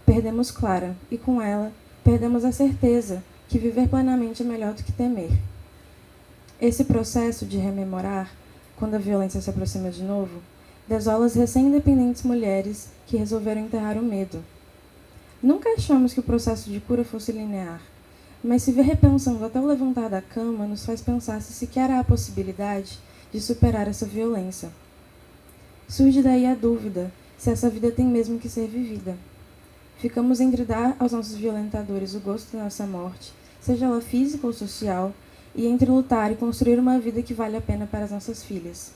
Perdemos Clara, e com ela, perdemos a certeza que viver plenamente é melhor do que temer. Esse processo de rememorar, quando a violência se aproxima de novo, desola as recém-independentes mulheres que resolveram enterrar o medo. Nunca achamos que o processo de cura fosse linear, mas se ver repensando até o levantar da cama nos faz pensar se sequer há a possibilidade de superar essa violência. Surge daí a dúvida se essa vida tem mesmo que ser vivida. Ficamos entre dar aos nossos violentadores o gosto da nossa morte, seja ela física ou social, e entre lutar e construir uma vida que vale a pena para as nossas filhas.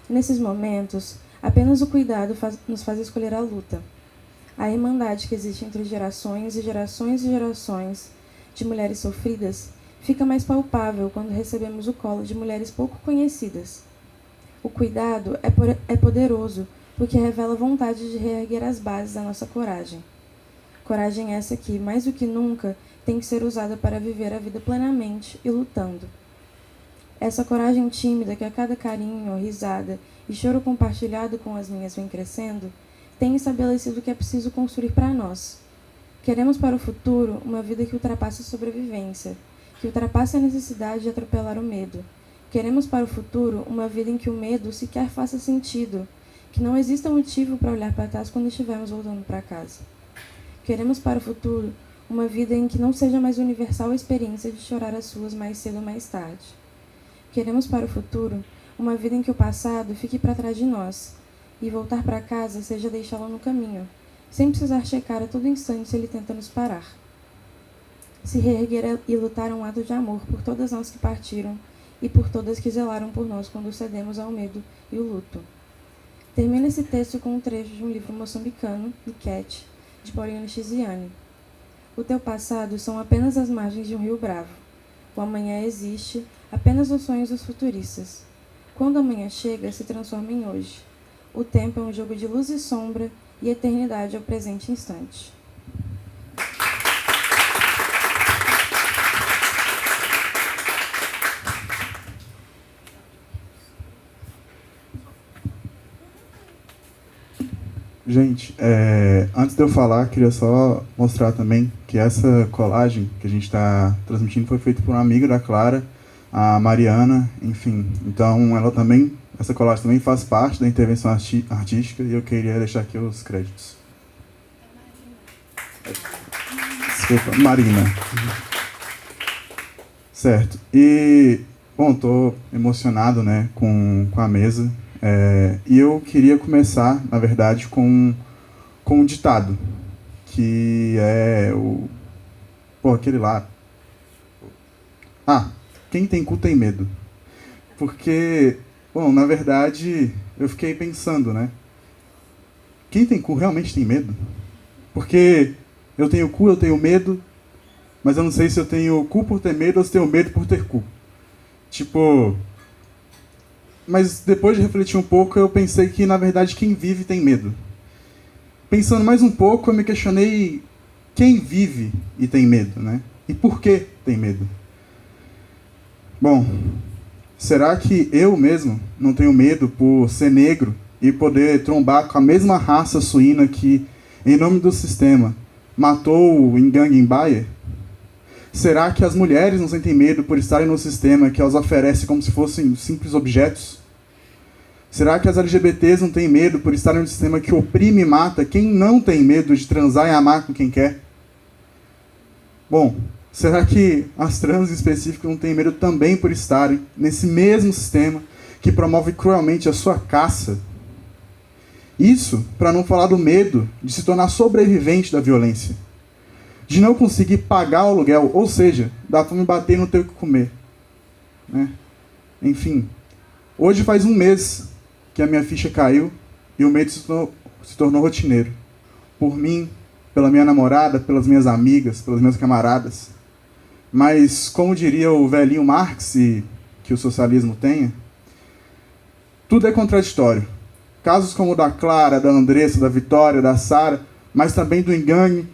Nesses momentos, apenas o cuidado nos faz escolher a luta. A irmandade que existe entre gerações e gerações e gerações de mulheres sofridas fica mais palpável quando recebemos o colo de mulheres pouco conhecidas. O cuidado é poderoso porque revela a vontade de reerguer as bases da nossa coragem. Coragem essa que, mais do que nunca, tem que ser usada para viver a vida plenamente e lutando. Essa coragem tímida que a cada carinho, risada e choro compartilhado com as minhas vem crescendo, tem estabelecido o que é preciso construir para nós. Queremos para o futuro uma vida que ultrapasse a sobrevivência, que ultrapasse a necessidade de atropelar o medo. Queremos para o futuro uma vida em que o medo sequer faça sentido, que não exista motivo para olhar para trás quando estivermos voltando para casa. Queremos para o futuro uma vida em que não seja mais universal a experiência de chorar as suas mais cedo ou mais tarde. Queremos para o futuro uma vida em que o passado fique para trás de nós e voltar para casa seja deixá-lo no caminho, sem precisar checar a todo instante se ele tenta nos parar. Se reerguer e lutar é um ato de amor por todas nós que partiram e por todas que zelaram por nós quando cedemos ao medo e o luto. Termino esse texto com um trecho de um livro moçambicano, Niquete, de Paulinho Chiziane. O teu passado são apenas as margens de um rio bravo. O amanhã existe apenas nos sonhos dos futuristas. Quando amanhã chega, se transforma em hoje. O tempo é um jogo de luz e sombra e a eternidade é o presente instante. Gente, antes de eu falar, queria só mostrar também que essa colagem que a gente está transmitindo foi feita por uma amiga da Clara, a Mariana, enfim. Então, essa colagem também faz parte da intervenção artística e eu queria deixar aqui os créditos. Desculpa, Marina. Certo. E, bom, estou emocionado, né, com a mesa. E eu queria começar, na verdade, com um ditado, que é aquele lá. Quem tem cu tem medo. Porque, bom, na verdade, eu fiquei pensando, né? Quem tem cu realmente tem medo? Porque eu tenho cu, eu tenho medo, mas eu não sei se eu tenho cu por ter medo ou se tenho medo por ter cu. Mas depois de refletir um pouco, eu pensei que, na verdade, quem vive tem medo. Pensando mais um pouco, eu me questionei quem vive e tem medo, né? E por que tem medo? Bom, será que eu mesmo não tenho medo por ser negro e poder trombar com a mesma raça suína que, em nome do sistema, matou o Ngangue Mbaye? Será que as mulheres não sentem medo por estarem no sistema que as oferece como se fossem simples objetos? Será que as LGBTs não têm medo por estarem em um sistema que oprime e mata quem não tem medo de transar e amar com quem quer? Bom, será que as trans em específico não têm medo também por estarem nesse mesmo sistema que promove cruelmente a sua caça? Isso para não falar do medo de se tornar sobrevivente da violência, de não conseguir pagar o aluguel, ou seja, da fome bater e não ter o que comer, né? Enfim, hoje faz um mês que a minha ficha caiu e o medo se tornou rotineiro. Por mim, pela minha namorada, pelas minhas amigas, pelos meus camaradas. Mas, como diria o velhinho Marx, e que o socialismo tenha, tudo é contraditório. Casos como o da Clara, da Andressa, da Vitória, da Sara, mas também do Engane,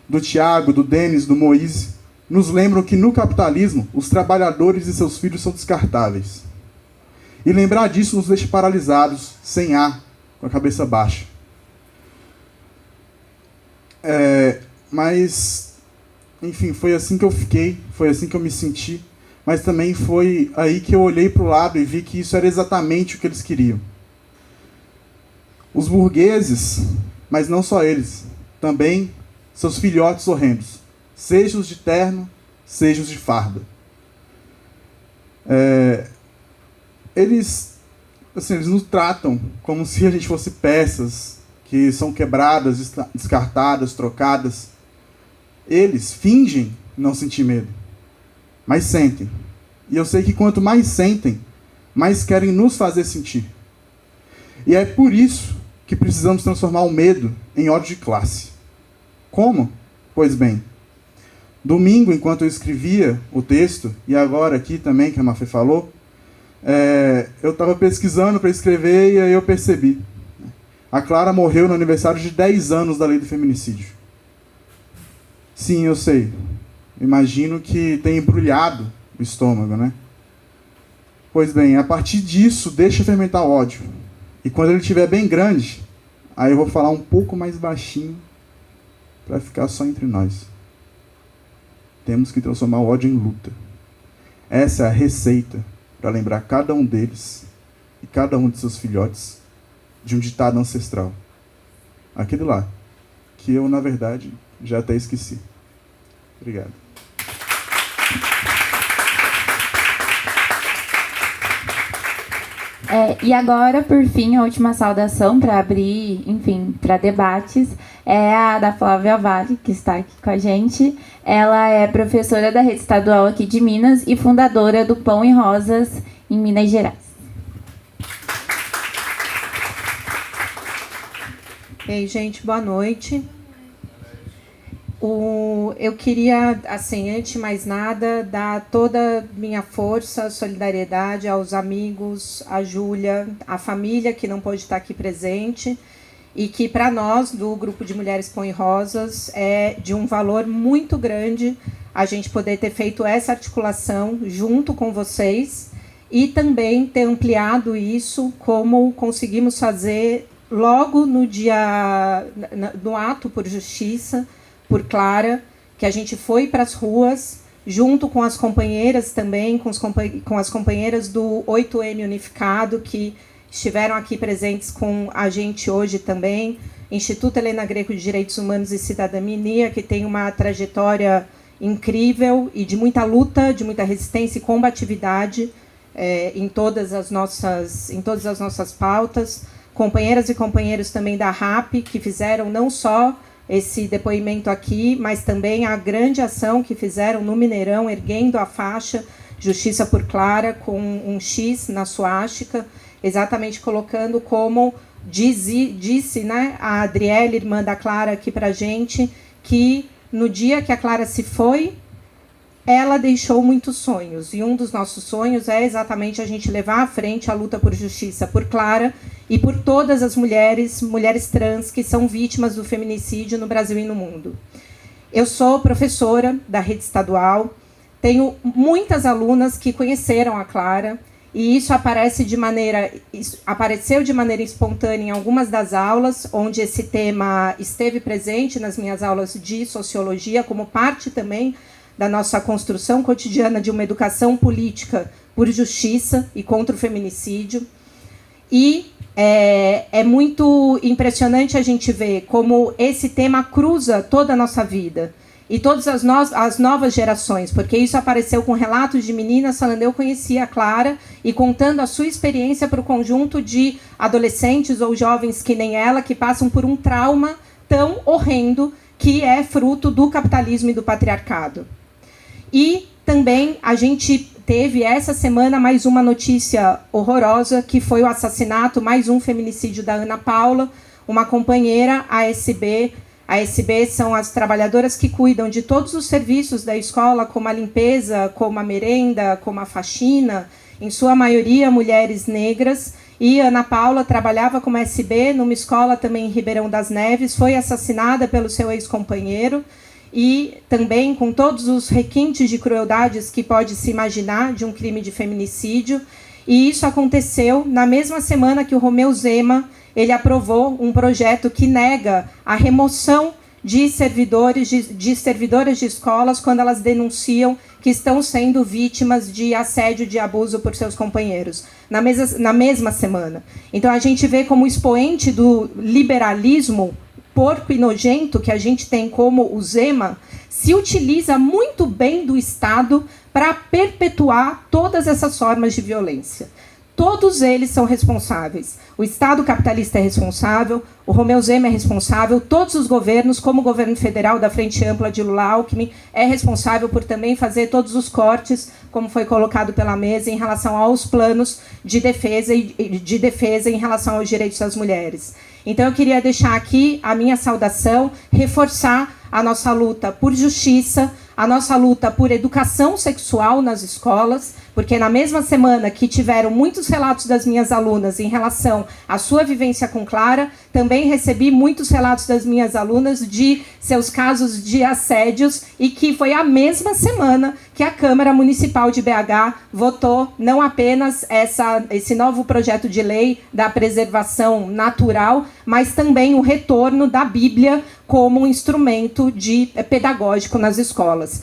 do Tiago, do Denis, do Moise, nos lembram que no capitalismo, os trabalhadores e seus filhos são descartáveis. E lembrar disso nos deixa paralisados, sem ar, com a cabeça baixa. Mas, enfim, foi assim que eu fiquei, foi assim que eu me senti, mas também foi aí que eu olhei para o lado e vi que isso era exatamente o que eles queriam. Os burgueses, mas não só eles, também seus filhotes horrendos, sejam os de terno, sejam os de farda. Eles nos tratam como se a gente fosse peças que são quebradas, descartadas, trocadas. Eles fingem não sentir medo, mas sentem. E eu sei que quanto mais sentem, mais querem nos fazer sentir. E é por isso que precisamos transformar o medo em ódio de classe. Como? Pois bem, domingo, enquanto eu escrevia o texto, e agora aqui também, que a Mafê falou, eu estava pesquisando para escrever e aí eu percebi. A Clara morreu no aniversário de 10 anos da lei do feminicídio. Sim, eu sei. Imagino que tem embrulhado o estômago, né? Pois bem, a partir disso, deixa fermentar o ódio. E quando ele estiver bem grande, aí eu vou falar um pouco mais baixinho para ficar só entre nós. Temos que transformar o ódio em luta. Essa é a receita para lembrar cada um deles e cada um de seus filhotes de um ditado ancestral. Aquele lá, que eu, na verdade, já até esqueci. Obrigado. E agora, por fim, a última saudação para abrir, enfim, para debates, é a da Flávia Vale, que está aqui com a gente. Ela é professora da Rede Estadual aqui de Minas e fundadora do Pão e Rosas em Minas Gerais. Ei, gente, boa noite. Eu queria, assim, antes de mais nada, dar toda a minha força, solidariedade aos amigos, a Júlia, a família que não pôde estar aqui presente e que, para nós, do Grupo de Mulheres Pão e Rosas, é de um valor muito grande a gente poder ter feito essa articulação junto com vocês e também ter ampliado isso como conseguimos fazer logo no ato por justiça, por Clara, que a gente foi para as ruas, junto com as companheiras também, com as companheiras do 8M Unificado, que estiveram aqui presentes com a gente hoje também, Instituto Helena Greco de Direitos Humanos e Cidadania, que tem uma trajetória incrível e de muita luta, de muita resistência e combatividade em todas as nossas pautas. Companheiras e companheiros também da RAP, que fizeram não só esse depoimento aqui, mas também a grande ação que fizeram no Mineirão, erguendo a faixa Justiça por Clara, com um X na suástica, exatamente colocando como disse, né, a Adriele, irmã da Clara, aqui para a gente, que no dia que a Clara se foi, ela deixou muitos sonhos. E um dos nossos sonhos é exatamente a gente levar à frente a luta por justiça por Clara e por todas as mulheres trans que são vítimas do feminicídio no Brasil e no mundo. Eu sou professora da rede estadual, tenho muitas alunas que conheceram a Clara, e isso apareceu de maneira espontânea em algumas das aulas, onde esse tema esteve presente nas minhas aulas de sociologia, como parte também da nossa construção cotidiana de uma educação política por justiça e contra o feminicídio. E é muito impressionante a gente ver como esse tema cruza toda a nossa vida e todas as novas gerações, porque isso apareceu com relatos de meninas falando, eu conhecia a Clara, e contando a sua experiência para o conjunto de adolescentes ou jovens que nem ela, que passam por um trauma tão horrendo que é fruto do capitalismo e do patriarcado. E também a gente teve essa semana mais uma notícia horrorosa, que foi o assassinato, mais um feminicídio da Ana Paula, uma companheira ASB. A ASB são as trabalhadoras que cuidam de todos os serviços da escola, como a limpeza, como a merenda, como a faxina, em sua maioria mulheres negras. E Ana Paula trabalhava como ASB numa escola também em Ribeirão das Neves, foi assassinada pelo seu ex-companheiro, e também com todos os requintes de crueldades que pode se imaginar de um crime de feminicídio. E isso aconteceu na mesma semana que o Romeu Zema ele aprovou um projeto que nega a remoção de servidoras de escolas quando elas denunciam que estão sendo vítimas de assédio, de abuso por seus companheiros, na mesma semana. Então, a gente vê como expoente do liberalismo porco e nojento que a gente tem como o Zema, se utiliza muito bem do Estado para perpetuar todas essas formas de violência. Todos eles são responsáveis. O Estado capitalista é responsável, o Romeu Zema é responsável, todos os governos, como o governo federal da Frente Ampla de Lula Alckmin, é responsável por também fazer todos os cortes, como foi colocado pela mesa, em relação aos planos de defesa em relação aos direitos das mulheres. Então, eu queria deixar aqui a minha saudação, reforçar a nossa luta por justiça, a nossa luta por educação sexual nas escolas, porque na mesma semana que tiveram muitos relatos das minhas alunas em relação à sua vivência com Clara, também recebi muitos relatos das minhas alunas de seus casos de assédios, e que foi a mesma semana que a Câmara Municipal de BH votou não apenas esse novo projeto de lei da preservação natural, mas também o retorno da Bíblia como um instrumento pedagógico nas escolas.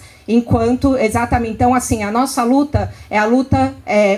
Exatamente, então, assim, a nossa luta é a luta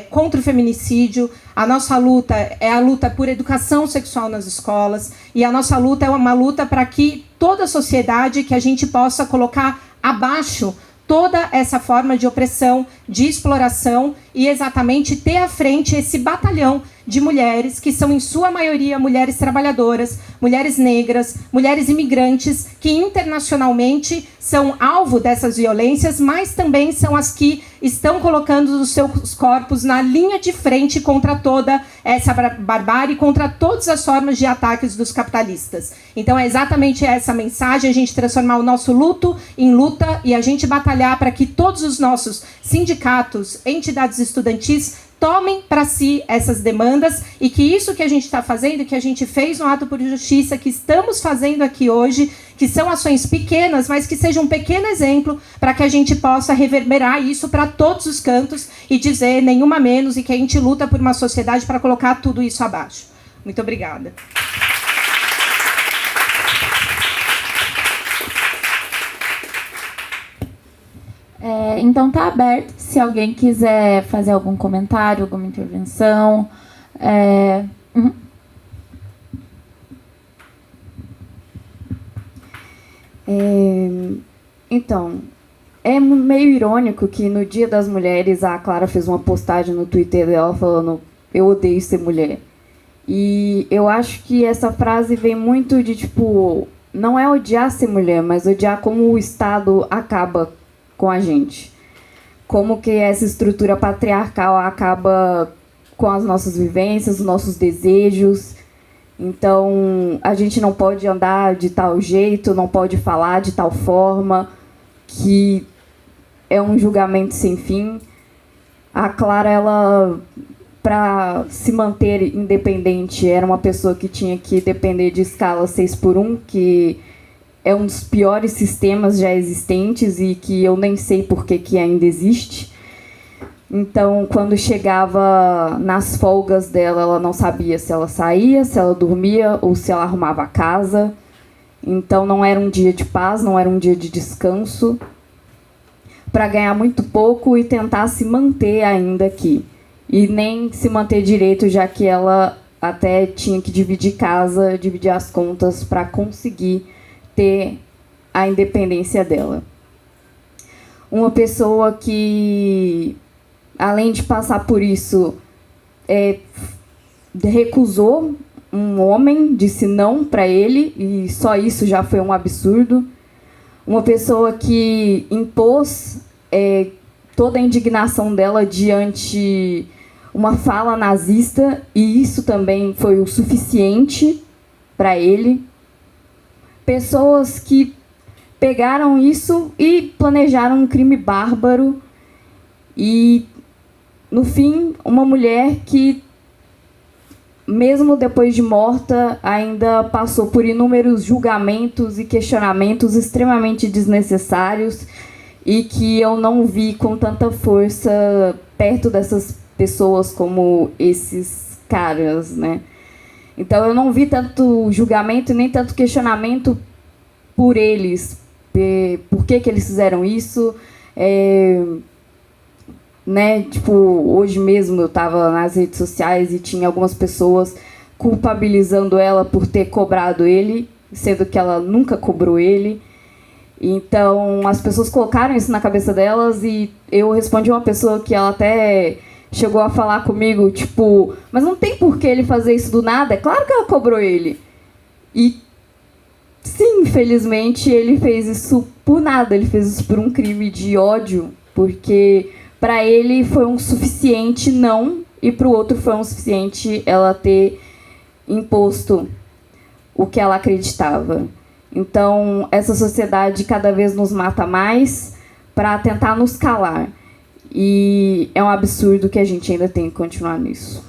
contra o feminicídio, a nossa luta é a luta por educação sexual nas escolas, e a nossa luta é uma luta para que toda a sociedade, que a gente possa colocar abaixo toda essa forma de opressão, de exploração, e exatamente ter à frente esse batalhão de mulheres, que são, em sua maioria, mulheres trabalhadoras, mulheres negras, mulheres imigrantes, que internacionalmente são alvo dessas violências, mas também são as que estão colocando os seus corpos na linha de frente contra toda essa barbárie, contra todas as formas de ataques dos capitalistas. Então, é exatamente essa mensagem, a gente transformar o nosso luto em luta, e a gente batalhar para que todos os nossos sindicatos, entidades estudantis, tomem para si essas demandas, e que isso que a gente está fazendo, que a gente fez no Ato por Justiça, que estamos fazendo aqui hoje, que são ações pequenas, mas que sejam um pequeno exemplo para que a gente possa reverberar isso para todos os cantos e dizer nenhuma menos, e que a gente luta por uma sociedade para colocar tudo isso abaixo. Muito obrigada. Então tá aberto, se alguém quiser fazer algum comentário, alguma intervenção. Então, é meio irônico que no Dia das Mulheres a Clara fez uma postagem no Twitter dela falando "eu odeio ser mulher". E eu acho que essa frase vem muito de, tipo, não é odiar ser mulher, mas odiar como o Estado acaba com a gente. Como que essa estrutura patriarcal acaba com as nossas vivências, os nossos desejos. Então, a gente não pode andar de tal jeito, não pode falar de tal forma, que é um julgamento sem fim. A Clara, ela, para se manter independente, era uma pessoa que tinha que depender de escala 6x1, que é um dos piores sistemas já existentes e que eu nem sei por que ainda existe. Então, quando chegava nas folgas dela, ela não sabia se ela saía, se ela dormia ou se ela arrumava a casa. Então, não era um dia de paz, não era um dia de descanso, para ganhar muito pouco e tentar se manter ainda aqui. E nem se manter direito, já que ela até tinha que dividir casa, dividir as contas para conseguir ter a independência dela. Uma pessoa que, além de passar por isso, recusou um homem, disse não para ele, e só isso já foi um absurdo. Uma pessoa que impôs toda a indignação dela diante uma fala nazista, e isso também foi o suficiente para ele. Pessoas que pegaram isso e planejaram um crime bárbaro, e, no fim, uma mulher que, mesmo depois de morta, ainda passou por inúmeros julgamentos e questionamentos extremamente desnecessários e que eu não vi com tanta força perto dessas pessoas como esses caras, né? Então eu não vi tanto julgamento e nem tanto questionamento por eles, por que eles fizeram isso, né? Tipo, hoje mesmo eu estava nas redes sociais e tinha algumas pessoas culpabilizando ela por ter cobrado ele, sendo que ela nunca cobrou ele. Então as pessoas colocaram isso na cabeça delas, e eu respondi uma pessoa que ela até chegou a falar comigo, tipo, mas não tem por que ele fazer isso do nada, é claro que ela cobrou ele. E sim, infelizmente ele fez isso por nada, ele fez isso por um crime de ódio, porque para ele foi um suficiente não, e para o outro foi um suficiente ela ter imposto o que ela acreditava. Então, essa sociedade cada vez nos mata mais para tentar nos calar. E é um absurdo que a gente ainda tem que continuar nisso.